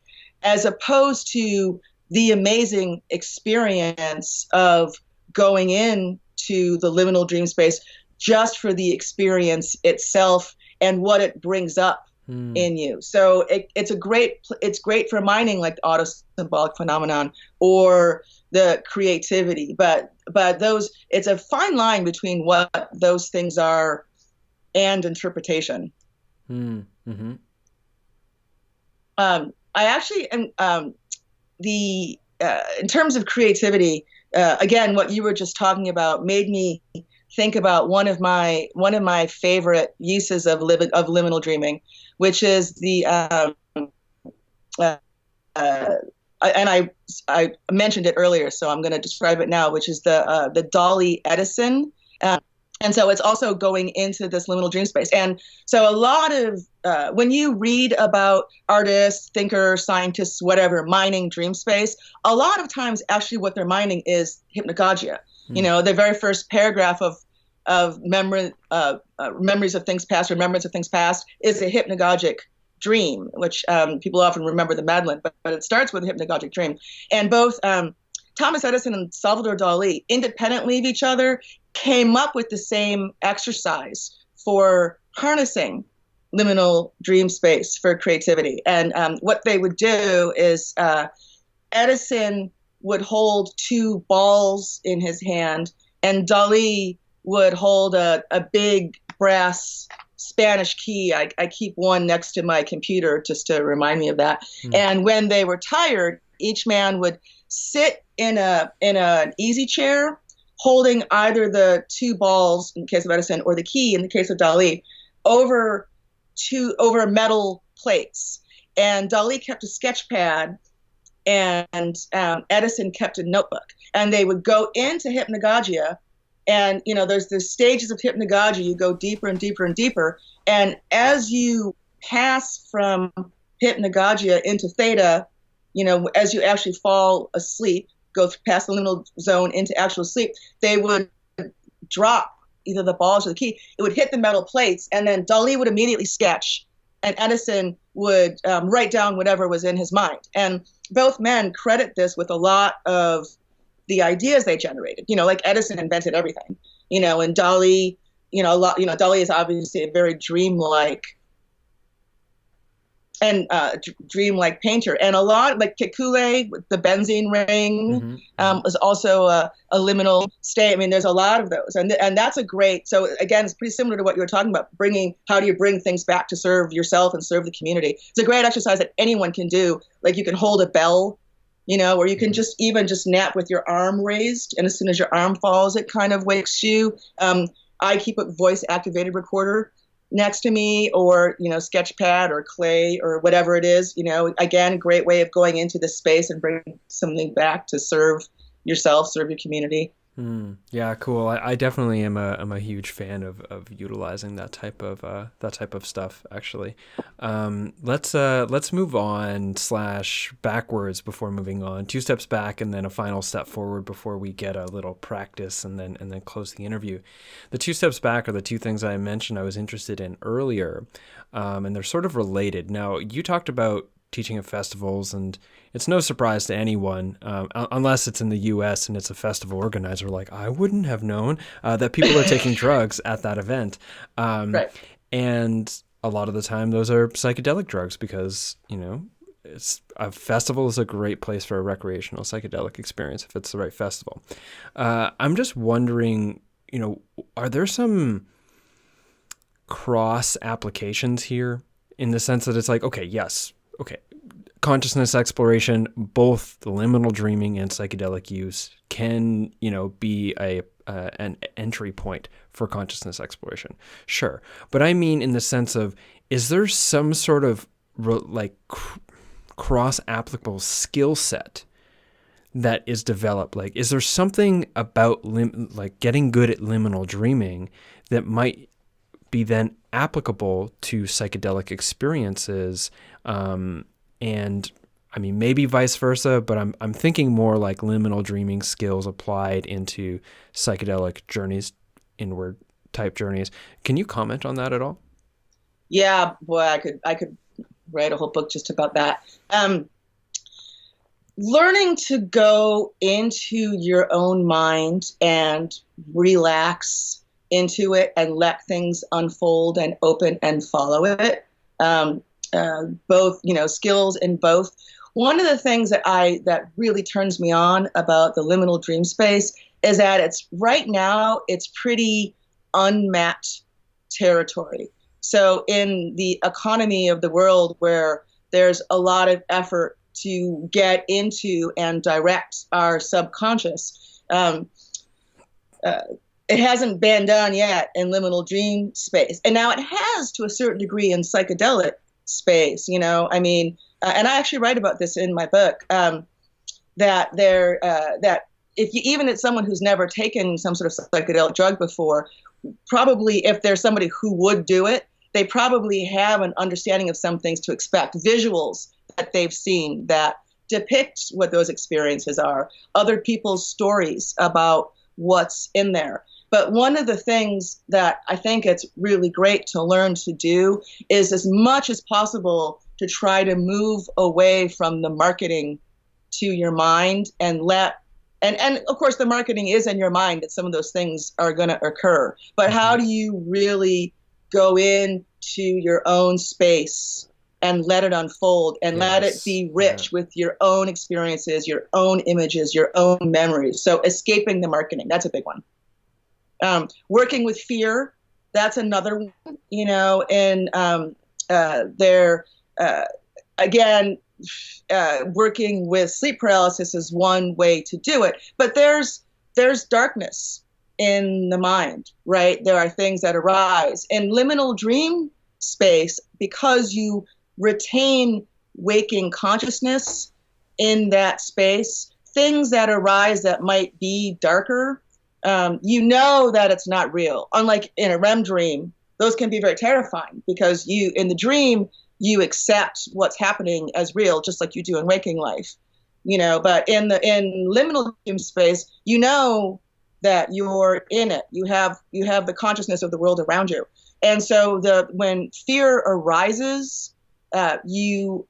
as opposed to the amazing experience of going into the liminal dream space just for the experience itself and what it brings up in you. So it's great for mining, like the auto-symbolic phenomenon or the creativity, but it's a fine line between what those things are and interpretation. Mm-hmm. I actually am in terms of creativity. Again, what you were just talking about made me think about one of my favorite uses of liminal dreaming, which is and I mentioned it earlier, so I'm going to describe it now, which is the Dolly Edison. And so it's also going into this liminal dream space. And so a lot of, when you read about artists, thinkers, scientists, whatever, mining dream space, a lot of times actually what they're mining is hypnagogia. The very first paragraph of memories of things past, remembrance of things past, is a hypnagogic dream, which people often remember the Madeleine, but it starts with a hypnagogic dream. And both Thomas Edison and Salvador Dali, independently of each other, came up with the same exercise for harnessing liminal dream space for creativity. And what they would do is Edison would hold two balls in his hand, and Dali would hold a big brass Spanish key. I keep one next to my computer just to remind me of that. And when they were tired, each man would sit in an easy chair, holding either the two balls in the case of Edison or the key in the case of Dali over metal plates. And Dali kept a sketch pad, and Edison kept a notebook. And they would go into hypnagogia. And, there's the stages of hypnagogia. You go deeper and deeper and deeper. And as you pass from hypnagogia into theta, as you actually fall asleep, go past the liminal zone into actual sleep, they would drop either the balls or the key. It would hit the metal plates, and then Dali would immediately sketch, and Edison would write down whatever was in his mind. And both men credit this with a lot of the ideas they generated. Like Edison invented everything, and Dali, Dali is obviously a very dreamlike painter, and a lot like Kekule with the benzene ring was also a liminal state. I mean, there's a lot of those, and that's a great. So again, it's pretty similar to what you were talking about. How do you bring things back to serve yourself and serve the community? It's a great exercise that anyone can do. Like you can hold a bell, or you can just nap with your arm raised, and as soon as your arm falls, it kind of wakes you. I keep a voice activated recorder next to me, or sketch pad or clay or whatever it is. Again, great way of going into this space and bringing something back to serve yourself, serve your community. Yeah, cool. I definitely am a huge fan of utilizing that type of stuff. Actually, let's move on slash backwards before moving on. 2 steps back and then a final step forward before we get a little practice and then close the interview. The 2 steps back are the two things I mentioned I was interested in earlier, and they're sort of related. Now, you talked about teaching at festivals, and it's no surprise to anyone, unless it's in the US and it's a festival organizer, like I wouldn't have known that people are taking drugs at that event. Right. And a lot of the time those are psychedelic drugs because, it's a festival is a great place for a recreational psychedelic experience if it's the right festival. I'm just wondering, are there some cross applications here in the sense that it's like, okay, consciousness exploration, both the liminal dreaming and psychedelic use can, be an entry point for consciousness exploration. Sure. But I mean, in the sense of, is there some sort of cross applicable skill set that is developed? Like, is there something about getting good at liminal dreaming that might be then applicable to psychedelic experiences? And I mean, maybe vice versa, but I'm thinking more like liminal dreaming skills applied into psychedelic journeys, inward type journeys. Can you comment on that at all? Yeah, boy, I could write a whole book just about that. Learning to go into your own mind and relax into it and let things unfold and open and follow it. Both, skills in both. One of the things that really turns me on about the liminal dream space is that it's pretty unmapped territory. So in the economy of the world where there's a lot of effort to get into and direct our subconscious, it hasn't been done yet in liminal dream space. And now it has to a certain degree in psychedelic space, and I actually write about this in my book, that if you, even it's someone who's never taken some sort of psychedelic drug before, probably if there's somebody who would do it, they probably have an understanding of some things to expect, visuals that they've seen that depict what those experiences are, other people's stories about what's in there. But one of the things that I think it's really great to learn to do is, as much as possible, to try to move away from the marketing to your mind and and of course the marketing is in your mind that some of those things are going to occur. But how do you really go into your own space and let it unfold and let it be rich with your own experiences, your own images, your own memories? So escaping the marketing, that's a big one. Working with fear, that's another one, and again, working with sleep paralysis is one way to do it, but there's darkness in the mind, right? There are things that arise in liminal dream space because you retain waking consciousness in that space. Things that arise that might be darker, that it's not real. Unlike in a REM dream, those can be very terrifying because in the dream, you accept what's happening as real, just like you do in waking life, but in liminal dream space, that you're in it. You have the consciousness of the world around you. And so when fear arises, you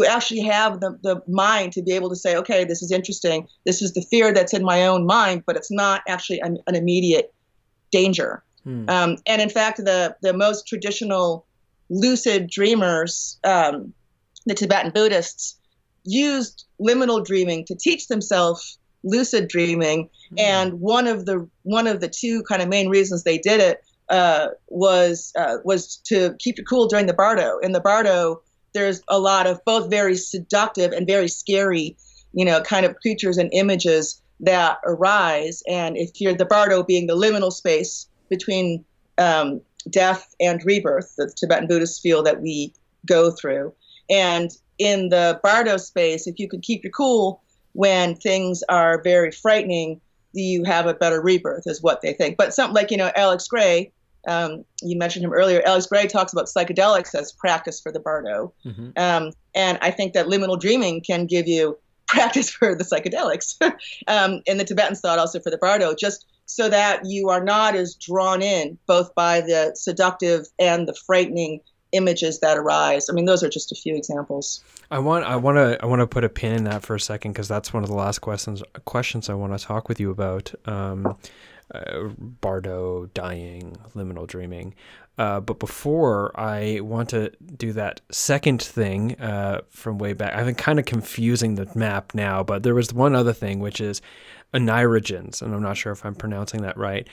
actually have the mind to be able to say, okay, this is interesting. This is the fear that's in my own mind, but it's not actually an immediate danger. And in fact, the most traditional lucid dreamers, the Tibetan Buddhists, used liminal dreaming to teach themselves lucid dreaming. And one of the two kind of main reasons they did it was to keep you cool during the bardo. In the bardo, there's a lot of both very seductive and very scary, kind of creatures and images that arise. And if you're the bardo being the liminal space between death and rebirth, the Tibetan Buddhists feel that we go through. And in the bardo space, if you can keep your cool when things are very frightening, you have a better rebirth, is what they think. But something like, Alex Gray, you mentioned him earlier. Alex Gray talks about psychedelics as practice for the bardo. And I think that liminal dreaming can give you practice for the psychedelics. And the Tibetans thought also for the bardo, just so that you are not as drawn in both by the seductive and the frightening images that arise. I mean, those are just a few examples. I want to put a pin in that for a second, because that's one of the last questions I want to talk with you about. Bardo, dying, liminal dreaming. But before, I want to do that second thing from way back. I've been kind of confusing the map now, but there was one other thing, which is eneirogens, and I'm not sure if I'm pronouncing that right.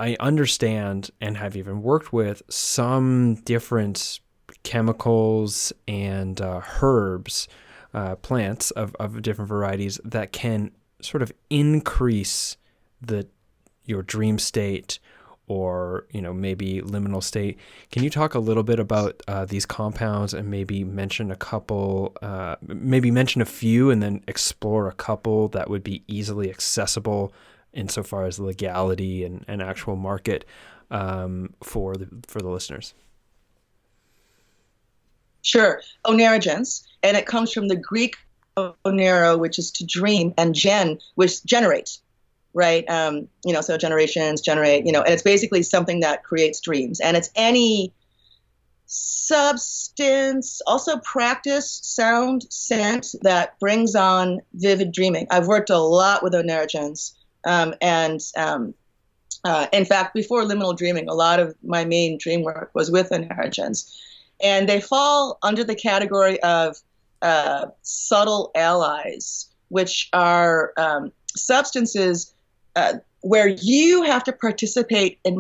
I understand and have even worked with some different chemicals and herbs, plants of different varieties that can sort of increase your dream state, or maybe liminal state. Can you talk a little bit about these compounds, and maybe mention a couple, maybe mention a few, and then explore a couple that would be easily accessible insofar as legality and actual market for the listeners? Sure. Oneirogens, and it comes from the Greek onero, which is to dream, and gen, which generate. Right. So generations generate, and it's basically something that creates dreams, and it's any substance, also practice, sound, scent that brings on vivid dreaming. I've worked a lot with oneirogens. In fact, before liminal dreaming, a lot of my main dream work was with oneirogens, and they fall under the category of subtle allies, which are substances where you have to participate as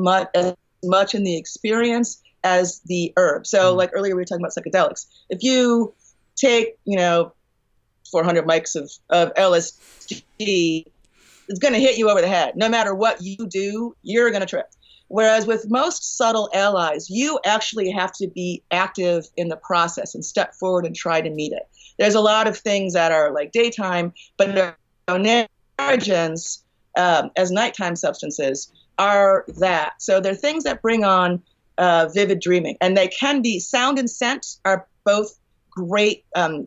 much in the experience as the herb. So like earlier we were talking about psychedelics. If you take, 400 mics of LSD, it's going to hit you over the head. No matter what you do, you're going to trip. Whereas with most subtle allies, you actually have to be active in the process and step forward and try to meet it. There's a lot of things that are like daytime, but oneirogens, as nighttime substances, are that. So they're things that bring on vivid dreaming, and they can be, sound and scent are both great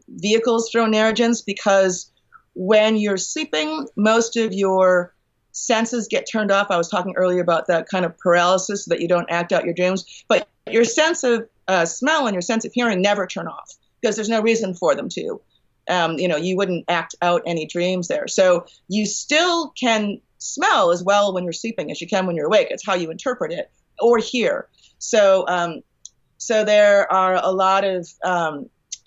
vehicles for oneirogens, because when you're sleeping, most of your senses get turned off. I was talking earlier about that kind of paralysis, so that you don't act out your dreams, but your sense of smell and your sense of hearing never turn off, because there's no reason for them to. You wouldn't act out any dreams there. So you still can smell as well when you're sleeping as you can when you're awake. It's how you interpret it or hear. So there are a lot of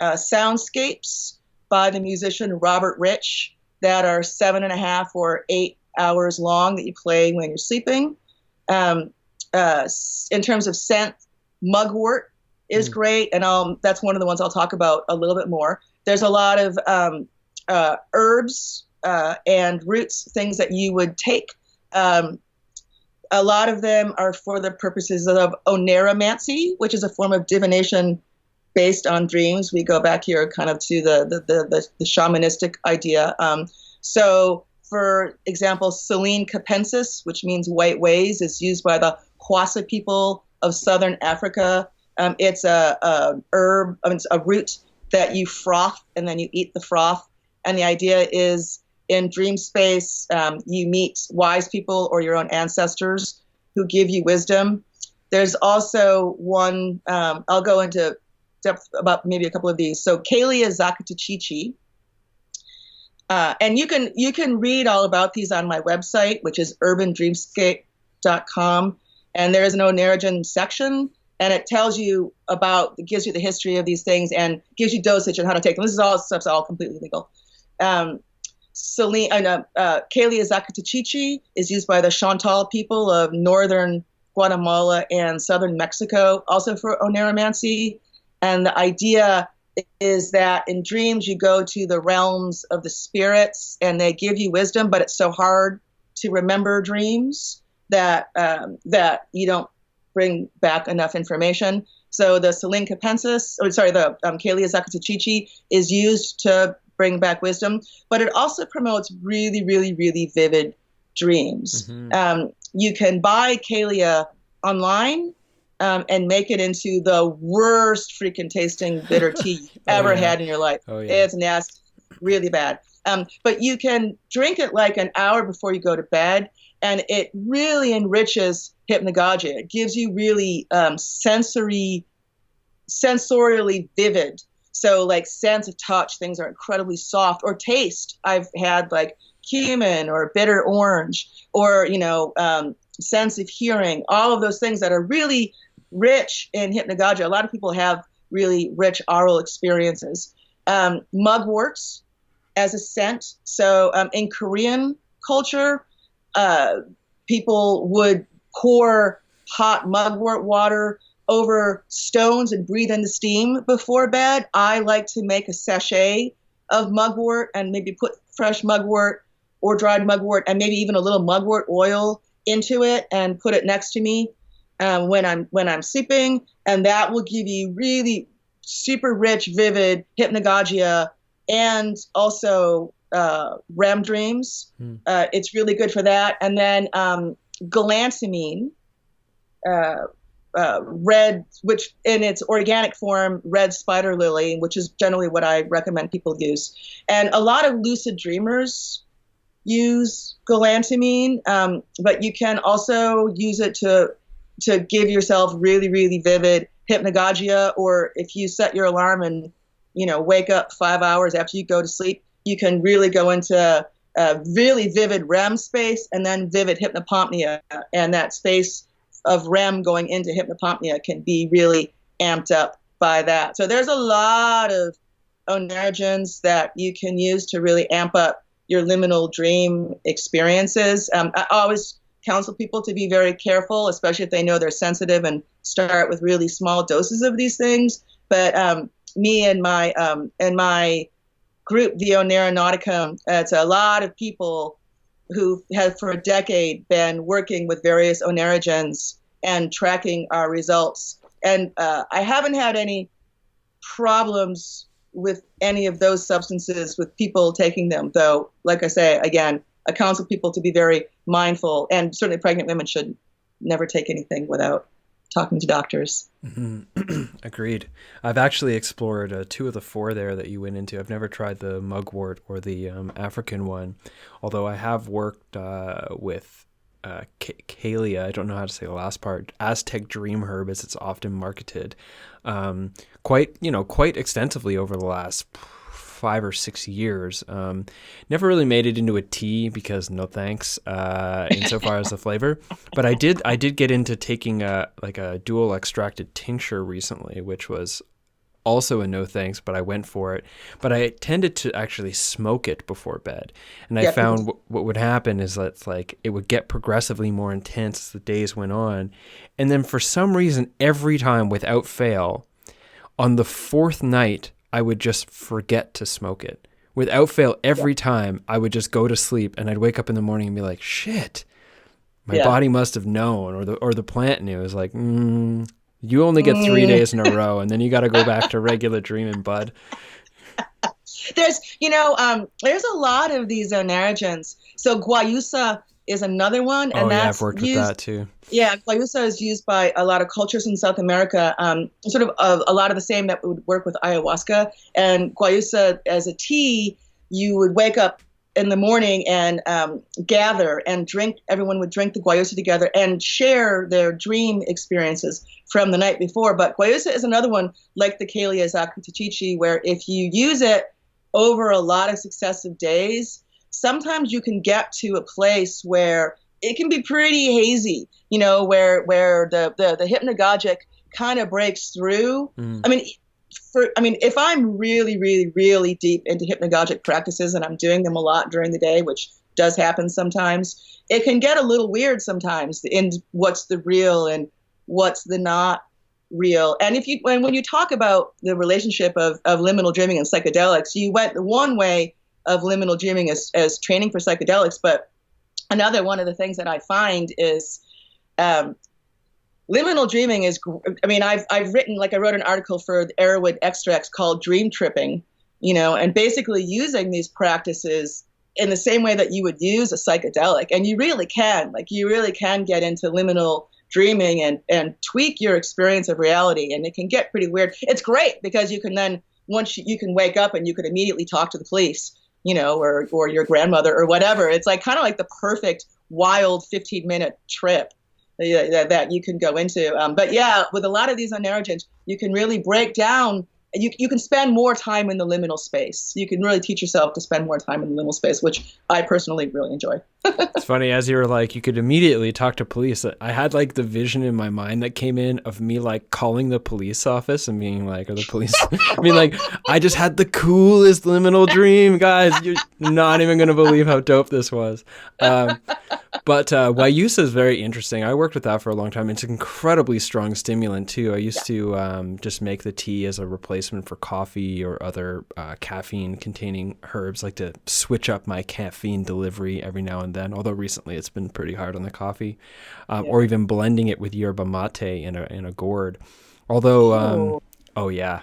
soundscapes by the musician Robert Rich that are 7.5 or 8 hours long that you play when you're sleeping. In terms of scent, mugwort is great, and that's one of the ones I'll talk about a little bit more. There's a lot of herbs and roots, things that you would take. A lot of them are for the purposes of oneiromancy, which is a form of divination based on dreams. We go back here kind of to the shamanistic idea. So, for example, Selene capensis, which means white ways, is used by the Hausa people of southern Africa. It's a herb, it's a root that you froth, and then you eat the froth. And the idea is, in dream space, you meet wise people or your own ancestors who give you wisdom. There's also one, I'll go into depth about maybe a couple of these. So Kalia Zakatachichi. And you can read all about these on my website, which is urbandreamscape.com. And there is an oneirogen section, and it tells you it gives you the history of these things and gives you dosage and how to take them. This is all stuff's all completely legal. Kalia Zakatachichi is used by the Chantal people of northern Guatemala and southern Mexico, also for oneiromancy. And the idea is that in dreams you go to the realms of the spirits, and they give you wisdom, but it's so hard to remember dreams that you don't bring back enough information. So the Selene capensis, the Kalia Zakatachichi is used to bring back wisdom, but it also promotes really, really, really vivid dreams. Mm-hmm. You can buy Kalia online and make it into the worst freaking tasting bitter tea you've ever had in your life. Oh, yeah. It's nasty, really bad. But you can drink it like an hour before you go to bed, and it really enriches hypnagogia. It gives you really sensorially vivid. So like sense of touch, things are incredibly soft. Or taste, I've had like cumin or bitter orange, or sense of hearing, all of those things that are really rich in hypnagogia. A lot of people have really rich oral experiences. Mugworts as a scent. So in Korean culture, people would pour hot mugwort water over stones and breathe in the steam before bed. I like to make a sachet of mugwort and maybe put fresh mugwort or dried mugwort and maybe even a little mugwort oil into it and put it next to me when I'm sleeping, and that will give you really super rich, vivid hypnagogia and also REM dreams. It's really good for that. And then galantamine, red, which in its organic form, red spider lily, which is generally what I recommend people use. And a lot of lucid dreamers use galantamine, but you can also use it to give yourself really, really vivid hypnagogia. Or if you set your alarm and wake up 5 hours after you go to sleep, you can really go into a really vivid REM space and then vivid hypnopompia, and that space of REM going into hypnopompia can be really amped up by that. So there's a lot of onarogens that you can use to really amp up your liminal dream experiences. I always counsel people to be very careful, especially if they know they're sensitive, and start with really small doses of these things. But me and my group, the Onaronauticum, it's a lot of people who have for a decade been working with various onarogens and tracking our results. And I haven't had any problems with any of those substances with people taking them, though, like I say, again, I counsel people to be very mindful, and certainly pregnant women should never take anything without talking to doctors. Mm-hmm. Agreed. I've actually explored 2 of the 4 there that you went into. I've never tried the mugwort or the African one, although I have worked with Kalia. I don't know how to say the last part. Aztec dream herb, as it's often marketed, quite extensively over the last 5 or 6 years. Never really made it into a tea because no thanks, insofar as the flavor. But I did get into taking a dual extracted tincture recently, which was also a no thanks, but I went for it. But I tended to actually smoke it before bed. And I found what would happen is that it would get progressively more intense as the days went on. And then for some reason, every time without fail, on the 4th night, I would just forget to smoke it. Without fail, every time I would just go to sleep, and I'd wake up in the morning and be like, shit, my body must have known, or the plant knew. It was like, you only get 3 days in a row, and then you got to go back to regular dreaming, bud. There's a lot of these onarogens. So guayusa is another one, and that's I've worked with that too. Yeah, guayusa is used by a lot of cultures in South America, sort of a lot of the same that would work with ayahuasca. And guayusa as a tea, you would wake up in the morning and gather and drink. Everyone would drink the guayusa together and share their dream experiences from the night before. But guayusa is another one, like the Kalia zakutichichi, where if you use it over a lot of successive days, sometimes you can get to a place where it can be pretty hazy, where the hypnagogic kind of breaks through. I mean, if I'm really, really, really deep into hypnagogic practices and I'm doing them a lot during the day, which does happen sometimes, it can get a little weird sometimes in what's the real and what's the not real. And when you talk about the relationship of liminal dreaming and psychedelics, you went the one way of liminal dreaming as training for psychedelics, but another one of the things that I find is liminal dreaming is, I've written, I wrote an article for the Arrowwood extracts called Dream Tripping, and basically using these practices in the same way that you would use a psychedelic. And you really can, get into liminal dreaming and tweak your experience of reality. And it can get pretty weird. It's great because you can then, once you can wake up and you can immediately talk to the police, or your grandmother or whatever. It's like kind of like the perfect wild 15-minute trip that you can go into. But yeah, with a lot of these on neurogens, you can really break down. You can spend more time in the liminal space. You can really teach yourself to spend more time in the liminal space, which I personally really enjoy. It's funny, as you were like, you could immediately talk to police. I had like the vision in my mind that came in of me like calling the police office and being like, or the police, I mean, like, I just had the coolest liminal dream, guys. You're not even going to believe how dope this was. But Guayusa is very interesting. I worked with that for a long time. It's an incredibly strong stimulant too. I used to just make the tea as a replacement for coffee or other caffeine-containing herbs. Like to switch up my caffeine delivery every now and then. Although recently it's been pretty hard on the coffee, or even blending it with yerba mate in a gourd. Although, oh yeah.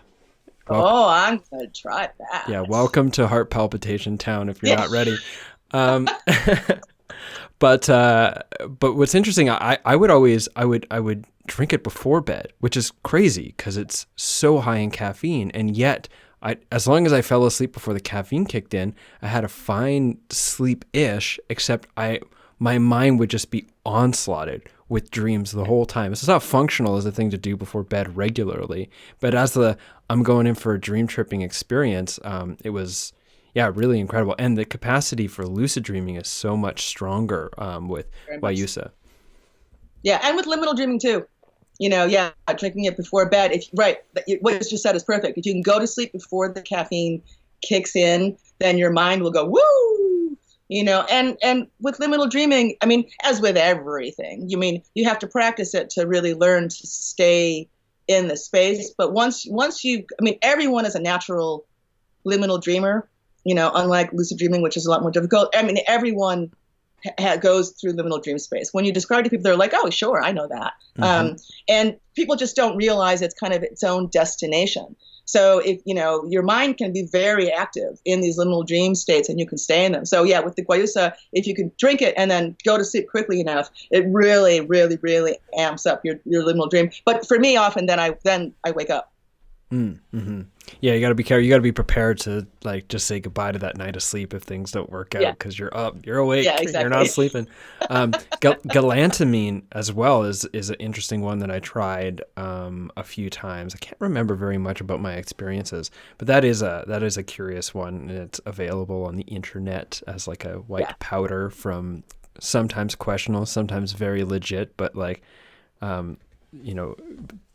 I'm gonna try that. Yeah, welcome to heart palpitation town if you're not ready. But what's interesting, I would drink it before bed, which is crazy because it's so high in caffeine, and yet as long as I fell asleep before the caffeine kicked in, I had a fine sleep-ish, except my mind would just be onslaughted with dreams the whole time. It's not functional as a thing to do before bed regularly, but as I'm going in for a dream tripping experience, it was, yeah, really incredible. And the capacity for lucid dreaming is so much stronger with Guayusa. Yeah, and with liminal dreaming too. Drinking it before bed. What you just said is perfect. If you can go to sleep before the caffeine kicks in, then your mind will go, woo! And with liminal dreaming, I mean, as with everything, you have to practice it to really learn to stay in the space. But once everyone is a natural liminal dreamer, unlike lucid dreaming, which is a lot more difficult. I mean, everyone goes through liminal dream space. When you describe to people, they're like, oh, sure, I know that. Mm-hmm. And people just don't realize it's kind of its own destination. So if, your mind can be very active in these liminal dream states and you can stay in them. So yeah, with the Guayusa, if you can drink it and then go to sleep quickly enough, it really, really, really amps up your liminal dream. But for me, often then I wake up. Mm-hmm. Yeah, you got to be careful. You got to be prepared to like just say goodbye to that night of sleep if things don't work out because you're up, you're awake, you're not sleeping. Galantamine as well is an interesting one that I tried a few times. I can't remember very much about my experiences, but that is a curious one. And it's available on the internet as like a white powder from sometimes questionable, sometimes very legit, but like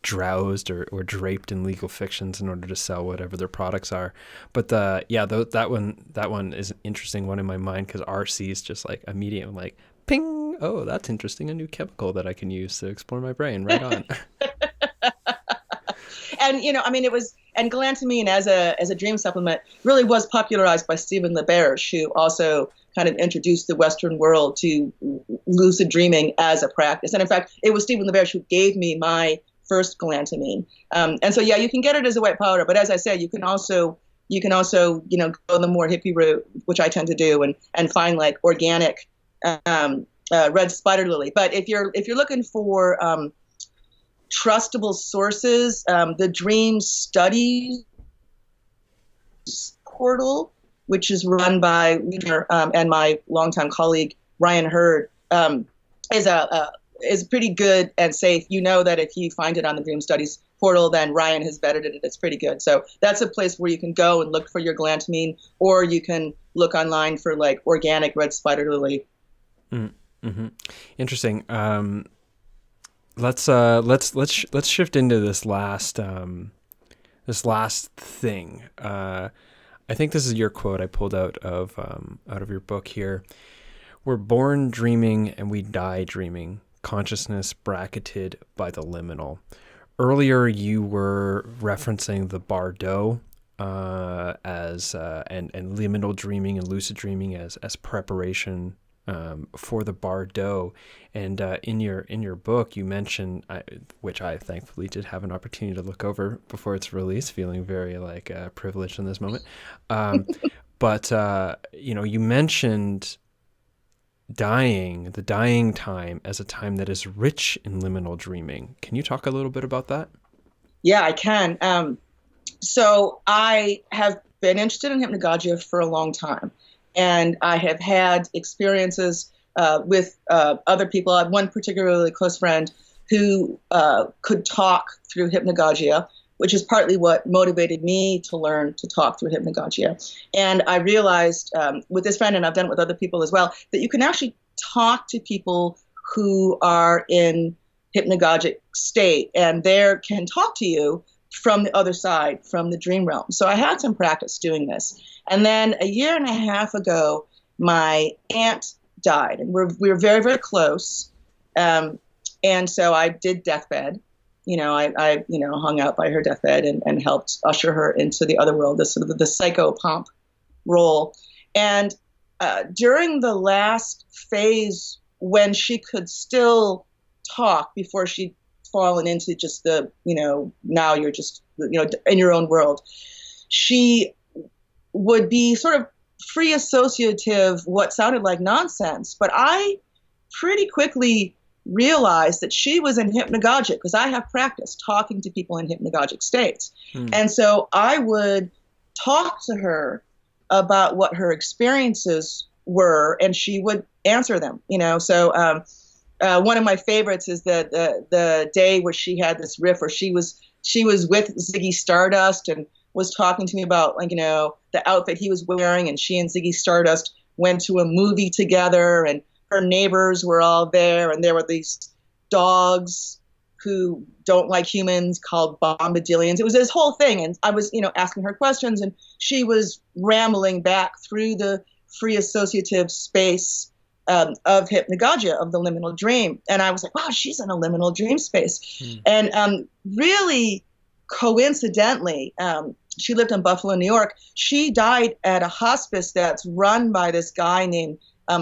drowsed or draped in legal fictions in order to sell whatever their products are. But that one is an interesting one in my mind because RC is just like immediate, like ping. Oh, that's interesting. A new chemical that I can use to explore my brain. Right on. And galantamine as a dream supplement really was popularized by Stephen LaBerge, who also kind of introduced the Western world to lucid dreaming as a practice. And in fact, it was Stephen LaBerge who gave me my first galantamine. And so, yeah, you can get it as a white powder. But as I said, you can also go the more hippie route, which I tend to do, and find like organic red spider lily. But if you're looking for trustable sources, the Dream Studies portal, which is run by and my longtime colleague Ryan Hurd, is pretty good and safe. You know that if you find it on the Dream Studies portal, then Ryan has vetted it. It's pretty good. So that's a place where you can go and look for your galantamine, or you can look online for like organic red spider lily. Mm-hmm. Interesting. Let's shift into this last thing. I think this is your quote I pulled out of your book here. We're born dreaming and we die dreaming. Consciousness bracketed by the liminal. Earlier, you were referencing the Bardo as and liminal dreaming and lucid dreaming as preparation for the Bardo. And in your book, you mentioned, which I thankfully did have an opportunity to look over before its release, feeling very like privileged in this moment. But, you mentioned the dying time as a time that is rich in liminal dreaming. Can you talk a little bit about that? Yeah, I can. So I have been interested in hypnagogia for a long time, and I have had experiences with other people. I have one particularly close friend who could talk through hypnagogia, which is partly what motivated me to learn to talk through hypnagogia. And I realized with this friend, and I've done it with other people as well, that you can actually talk to people who are in hypnagogic state, and they can talk to you from the other side, from the dream realm. So I had some practice doing this. And then a year and a half ago, my aunt died, and we were very, very close. And so I did deathbed. I hung out by her deathbed and helped usher her into the other world, this sort of the psychopomp role. And during the last phase, when she could still talk before she'd fallen into just the, now you're just, in your own world, she would be sort of free associative, what sounded like nonsense. But I pretty quickly realized that she was in hypnagogic, because I have practice talking to people in hypnagogic states. And so I would talk to her about what her experiences were, and she would answer them, So one of my favorites is the day where she had this riff where she was with Ziggy Stardust and was talking to me about, the outfit he was wearing, and she and Ziggy Stardust went to a movie together, and her neighbors were all there, and there were these dogs who don't like humans called bombadillions. It was this whole thing, and I was, asking her questions, and she was rambling back through the free associative space of hypnagogia, of the liminal dream. And I was like, wow, she's in a liminal dream space. And really coincidentally, she lived in Buffalo, New York. She died at a hospice that's run by this guy named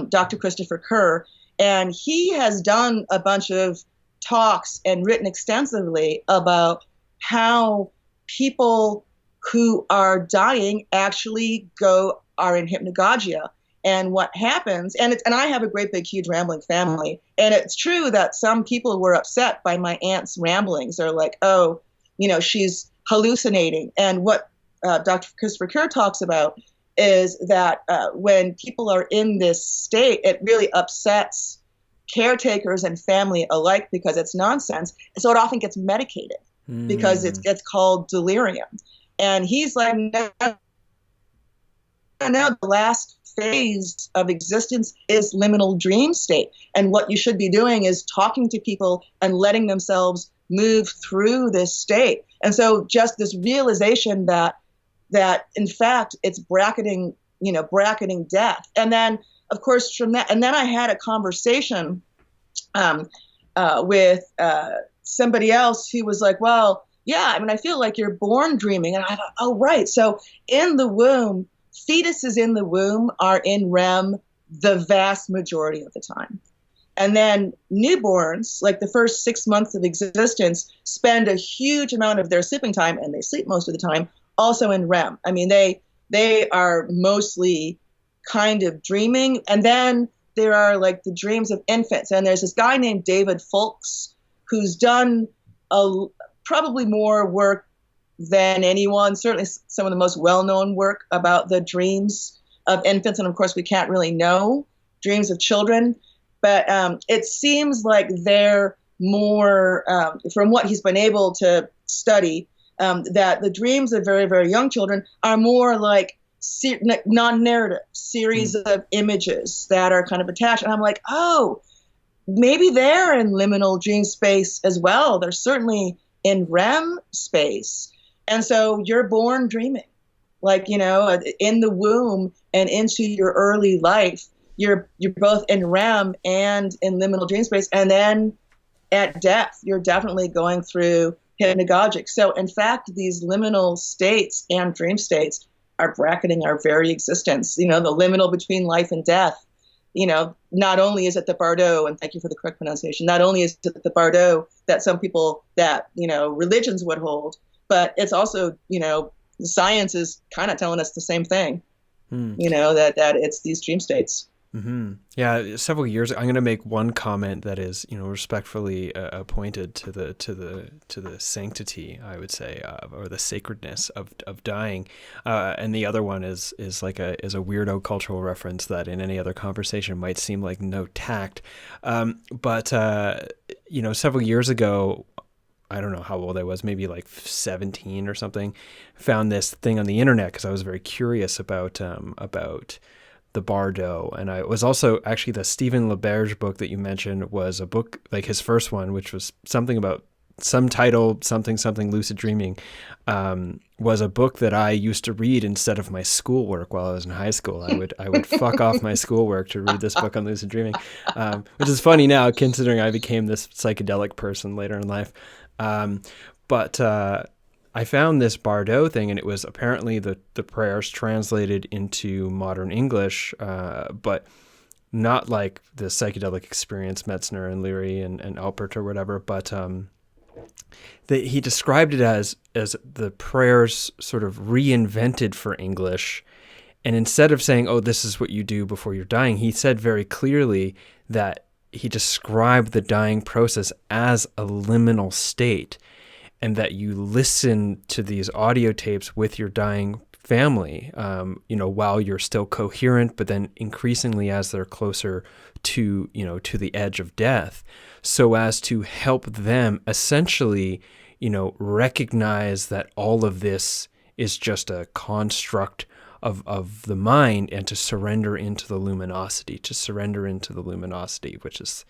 Dr. Christopher Kerr. And he has done a bunch of talks and written extensively about how people who are dying actually are in hypnagogia, and what happens. And I have a great big huge rambling family, and it's true that some people were upset by my aunt's ramblings. They're like, oh, she's hallucinating. And what Dr. Christopher Kerr talks about is that when people are in this state, it really upsets caretakers and family alike, because it's nonsense. So it often gets medicated because it gets called delirium. And he's like, now the last phase of existence is liminal dream state. And what you should be doing is talking to people and letting themselves move through this state. And so just this realization that in fact it's bracketing death. And then of course from that, and then I had a conversation with somebody else who was like, well, yeah, I feel like you're born dreaming. And I thought, oh, right. So in the womb, fetuses in the womb are in REM the vast majority of the time. And then newborns, like the first 6 months of existence, spend a huge amount of their sleeping time, and they sleep most of the time, also in REM. They are mostly kind of dreaming. And then there are like the dreams of infants. And there's this guy named David Fulks who's done probably more work than anyone, certainly some of the most well-known work about the dreams of infants. And of course, we can't really know dreams of children, but it seems like they're more, from what he's been able to study, that the dreams of very, very young children are more like non-narrative series of images that are kind of attached. And I'm like, oh, maybe they're in liminal dream space as well. They're certainly in REM space. And so you're born dreaming, like, in the womb and into your early life, you're both in REM and in liminal dream space. And then at death, you're definitely going through hypnagogic. So in fact, these liminal states and dream states are bracketing our very existence, the liminal between life and death. Not only is it the Bardo, and thank you for the correct pronunciation, not only is it the Bardo that some people that, religions would hold, but it's also, science is kind of telling us the same thing. that it's these dream states. Mm-hmm. Yeah, several years. I'm going to make one comment that is, respectfully pointed to the sanctity, I would say, or the sacredness of dying, and the other one is a weirdo cultural reference that in any other conversation might seem like no tact, but several years ago. I don't know how old I was, maybe like 17 or something, found this thing on the internet because I was very curious about the Bardo. And I was also actually the Stephen LeBerge book that you mentioned was a book like his first one, which was something about some title, something lucid dreaming, was a book that I used to read instead of my schoolwork while I was in high school. I would fuck off my schoolwork to read this book on lucid dreaming, which is funny now considering I became this psychedelic person later in life. But I found this Bardo thing, and it was apparently the prayers translated into modern English, but not like the psychedelic experience, Metzner and Leary and Alpert or whatever, but he described it as the prayers sort of reinvented for English. And instead of saying, oh, this is what you do before you're dying, he said very clearly that he described the dying process as a liminal state, and that you listen to these audio tapes with your dying family, while you're still coherent, but then increasingly as they're closer to the edge of death, so as to help them essentially, recognize that all of this is just a construct of the mind, and to surrender into the luminosity, which is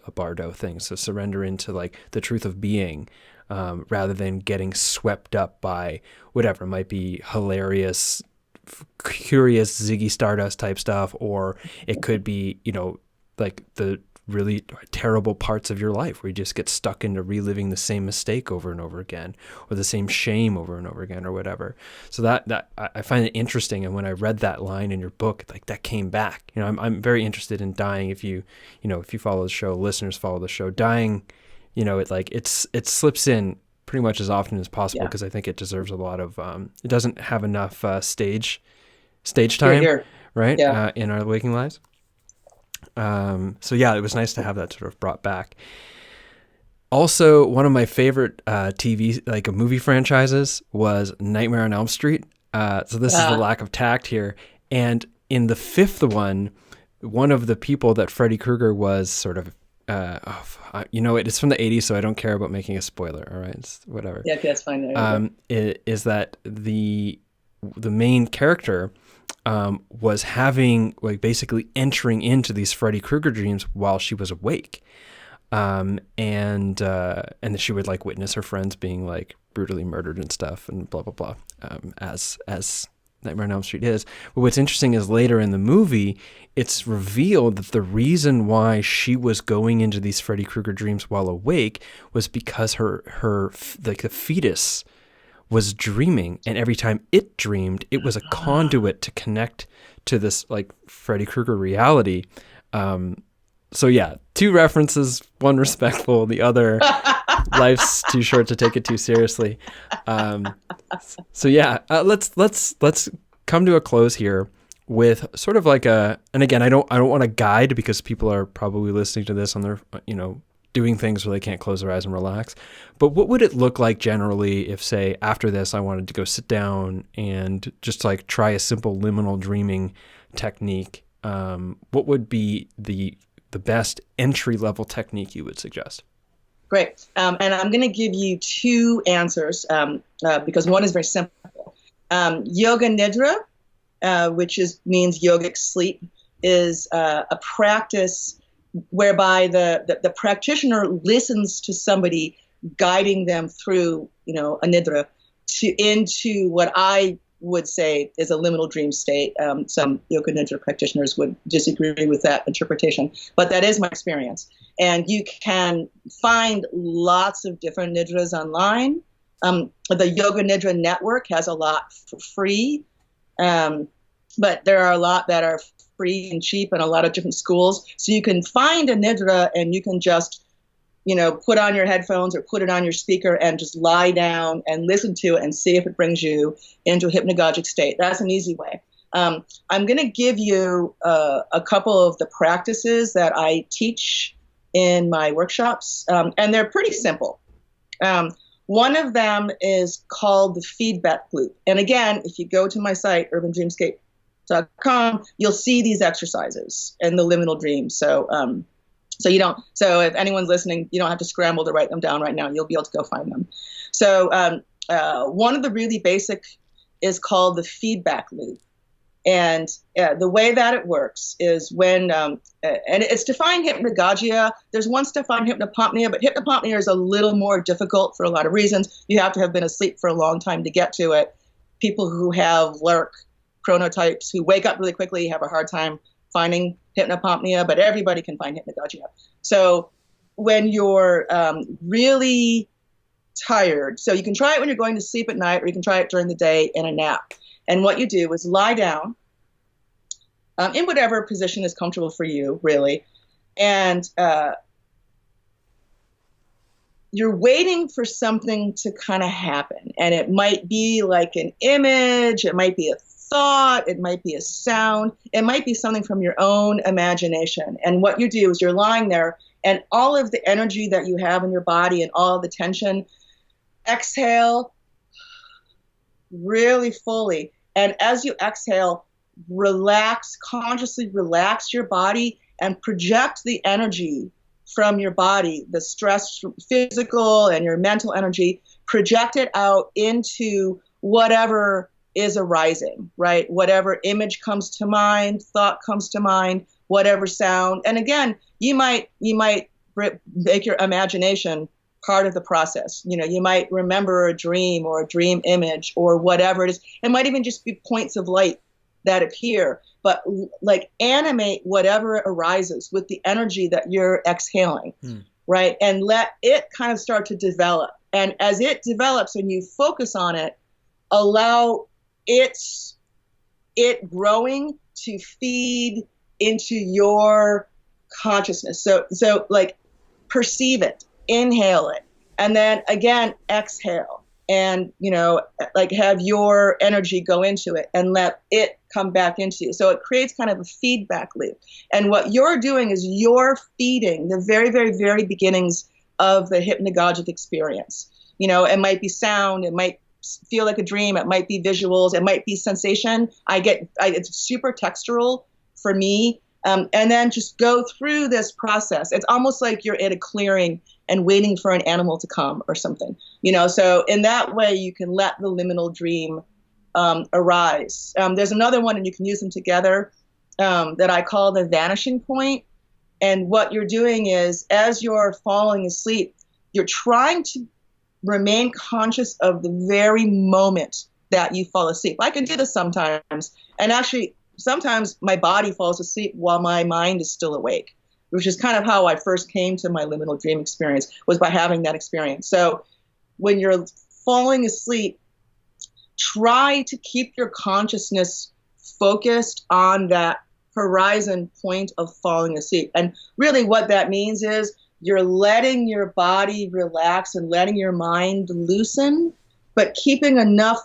a Bardo thing. So surrender into like the truth of being, rather than getting swept up by whatever might be hilarious, curious Ziggy Stardust type stuff, or it could be, like the really terrible parts of your life where you just get stuck into reliving the same mistake over and over again, or the same shame over and over again, or whatever. So that I find it interesting. And when I read that line in your book, like that came back. I'm very interested in dying. If you follow the show, listeners follow the show, dying, it slips in pretty much as often as possible, because I think it deserves a lot of, it doesn't have enough stage time, right? Yeah. In our waking lives. So yeah, it was nice to have that sort of brought back. Also, one of my favorite movie franchises was Nightmare on Elm Street. So this is the lack of tact here. And in the fifth one of the people that Freddy Krueger was sort of, it's from the 80s, so I don't care about making a spoiler. All right, it's whatever. Yeah, that's fine. Is that the main character was having, like, basically entering into these Freddy Krueger dreams while she was awake. And she would like witness her friends being like brutally murdered and stuff and blah, blah, blah, as Nightmare on Elm Street is. But what's interesting is later in the movie, it's revealed that the reason why she was going into these Freddy Krueger dreams while awake was because her the fetus was dreaming, and every time it dreamed, it was a conduit to connect to this like Freddy Krueger reality. So yeah, two references, one respectful, the other life's too short to take it too seriously. So yeah, let's come to a close here with sort of like and again, I don't want to guide, because people are probably listening to this on their, doing things where they can't close their eyes and relax. But what would it look like generally if, say, after this, I wanted to go sit down and just like try a simple liminal dreaming technique? What would be the best entry-level technique you would suggest? Great. And I'm going to give you two answers, because one is very simple. Yoga Nidra, which means yogic sleep, is a practice whereby the practitioner listens to somebody guiding them through, a nidra into what I would say is a liminal dream state. Some yoga nidra practitioners would disagree with that interpretation, but that is my experience. And you can find lots of different nidras online. The Yoga Nidra Network has a lot for free, but there are a lot that are free and cheap, and a lot of different schools. So you can find a nidra and you can just, put on your headphones or put it on your speaker and just lie down and listen to it and see if it brings you into a hypnagogic state. That's an easy way. I'm going to give you a couple of the practices that I teach in my workshops, and they're pretty simple. One of them is called the feedback loop. And again, if you go to my site, urbandreamscape.com, you'll see these exercises and the liminal dreams. So if anyone's listening, you don't have to scramble to write them down right now. You'll be able to go find them. So one of the really basic is called the feedback loop. And the way that it works is when, and it's defined hypnagogia. There's one defined hypnopompia, but hypnopompia is a little more difficult for a lot of reasons. You have to have been asleep for a long time to get to it. People who have LERC chronotypes, who wake up really quickly, have a hard time finding hypnopompia, but everybody can find hypnagogia. So when you're really tired, so you can try it when you're going to sleep at night, or you can try it during the day in a nap. And what you do is lie down in whatever position is comfortable for you, really. And you're waiting for something to kind of happen. And it might be like an image, it might be a thought, it might be a sound, it might be something from your own imagination. And what you do is you're lying there, and all of the energy that you have in your body and all of the tension, exhale really fully. And as you exhale, consciously relax your body and project the energy from your body, the stress, physical and your mental energy, project it out into whatever is arising, right? Whatever image comes to mind, thought comes to mind, whatever sound. And again, you might make your imagination part of the process. You might remember a dream or a dream image or whatever it is. It might even just be points of light that appear, but like animate whatever arises with the energy that you're exhaling, right? And let it kind of start to develop. And as it develops and you focus on it, allow it growing to feed into your consciousness. So like perceive it. Inhale it, and then again exhale, and like have your energy go into it and let it come back into you. So it creates kind of a feedback loop. And what you're doing is you're feeding the very, very, very beginnings of the hypnagogic experience. It might be sound, it might feel like a dream, it might be visuals, it might be sensation. It's super textural for me. And then just go through this process. It's almost like you're at a clearing and waiting for an animal to come or something, so in that way you can let the liminal dream arise. There's another one, and you can use them together, that I call the vanishing point. And what you're doing is, as you're falling asleep, you're trying to remain conscious of the very moment that you fall asleep. I can do this sometimes, and actually sometimes my body falls asleep while my mind is still awake, which is kind of how I first came to my liminal dream experience, was by having that experience. So when you're falling asleep, try to keep your consciousness focused on that horizon point of falling asleep. And really what that means is you're letting your body relax and letting your mind loosen, but keeping enough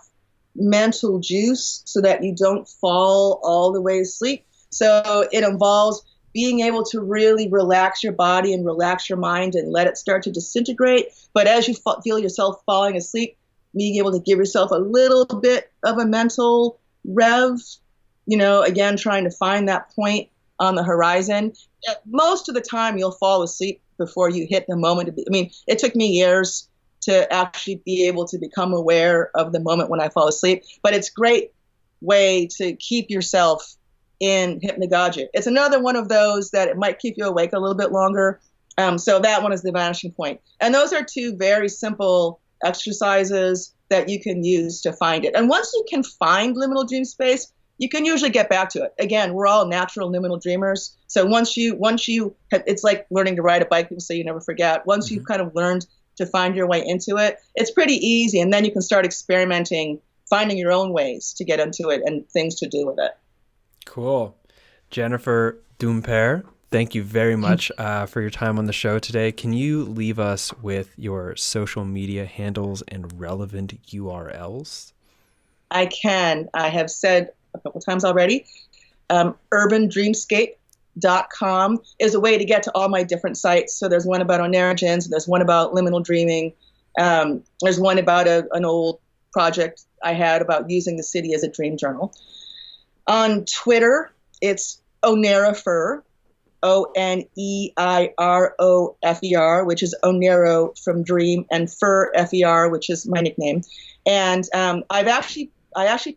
mental juice so that you don't fall all the way asleep. So it involves being able to really relax your body and relax your mind and let it start to disintegrate. But as you feel yourself falling asleep, being able to give yourself a little bit of a mental rev, again, trying to find that point on the horizon. Most of the time you'll fall asleep before you hit the moment. It took me years to actually be able to become aware of the moment when I fall asleep, but it's a great way to keep yourself in hypnagogia. It's another one of those that it might keep you awake a little bit longer. So that one is the vanishing point. And those are two very simple exercises that you can use to find it. And once you can find liminal dream space, you can usually get back to it. Again, we're all natural liminal dreamers. So once you have, it's like learning to ride a bike. People say you never forget. Once you've kind of learned to find your way into it, it's pretty easy. And then you can start experimenting, finding your own ways to get into it and things to do with it. Cool. Jennifer Dumpert, thank you very much for your time on the show today. Can you leave us with your social media handles and relevant URLs? I can. I have said a couple times already. UrbanDreamscape.com is a way to get to all my different sites. So there's one about onarogens, there's one about liminal dreaming, there's one about an old project I had about using the city as a dream journal. On Twitter, it's Onerafer, Oneiroffer, which is Onero from Dream, and Fer, Fer, which is my nickname. And I actually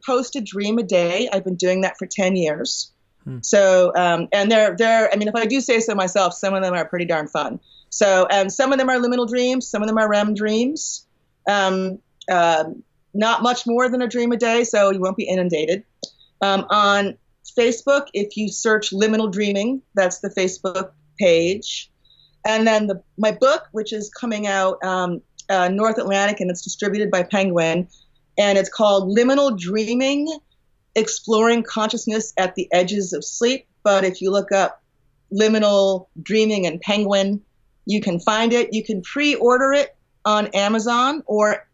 post a dream a day. I've been doing that for 10 years. So, and they're, I mean, if I do say so myself, some of them are pretty darn fun. So, and some of them are liminal dreams, some of them are REM dreams. Not much more than a dream a day, so you won't be inundated. On Facebook, if you search Liminal Dreaming, that's the Facebook page. And then my book, which is coming out North Atlantic, and it's distributed by Penguin, and it's called Liminal Dreaming, Exploring Consciousness at the Edges of Sleep. But if you look up Liminal Dreaming and Penguin, you can find it. You can pre-order it on Amazon or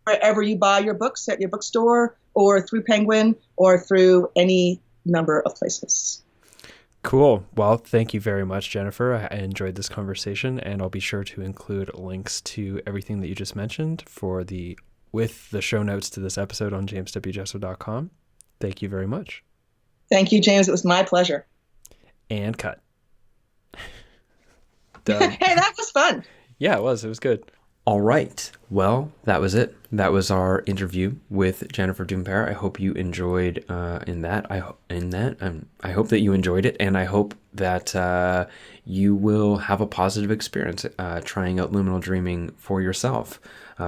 wherever you buy your books, at your bookstore, or through Penguin, or through any number of places. Cool. Well, thank you very much, Jennifer. I enjoyed this conversation, and I'll be sure to include links to everything that you just mentioned with the show notes to this episode on jameswjesso.com. Thank you very much. Thank you, James. It was my pleasure. And cut. Hey, that was fun. Yeah, it was. It was good. All right. Well, that was it. That was our interview with Jennifer Dumpert. I hope you enjoyed I hope that you enjoyed it, and I hope that you will have a positive experience trying out liminal dreaming for yourself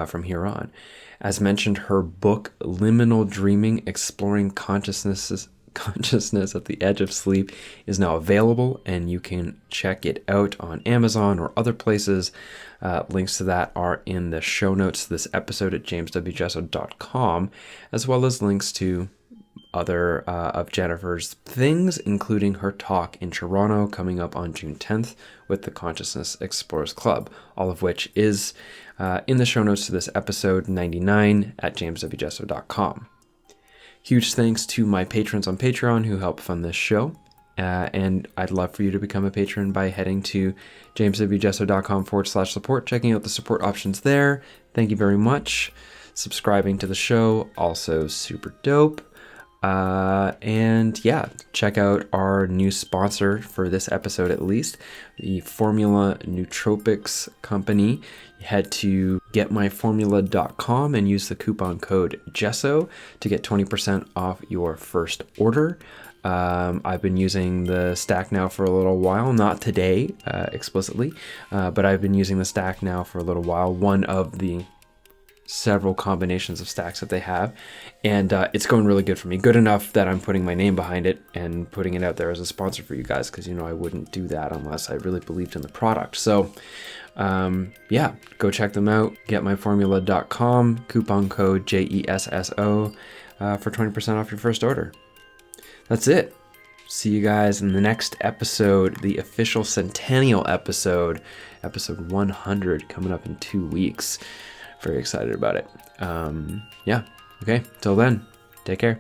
from here on. As mentioned, her book, Liminal Dreaming, Exploring Consciousness at the Edge of Sleep, is now available, and you can check it out on Amazon or other places. Links to that are in the show notes to this episode at jameswjesso.com, as well as links to other of Jennifer's things, including her talk in Toronto coming up on June 10th with the Consciousness Explorers Club, all of which is in the show notes to this episode 99 at jameswjesso.com. Huge thanks to my patrons on Patreon who help fund this show. And I'd love for you to become a patron by heading to jameswjesso.com/support, checking out the support options there. Thank you very much. Subscribing to the show, also super dope. And yeah, check out our new sponsor for this episode, at least, the Formula Nootropics company. Head to getmyformula.com and use the coupon code Jesso to get 20% off your first order. I've been using the stack now for a little while, not today explicitly, but I've been using the stack now for a little while, one of the several combinations of stacks that they have, and it's going really good for me. Good enough that I'm putting my name behind it and putting it out there as a sponsor for you guys, because I wouldn't do that unless I really believed in the product. So yeah, go check them out. Getmyformula.com, coupon code JESSO for 20% off your first order. That's it. See you guys in the next episode, the official centennial episode 100, coming up in 2 weeks. Very excited about it. Yeah. Okay. Till then, take care.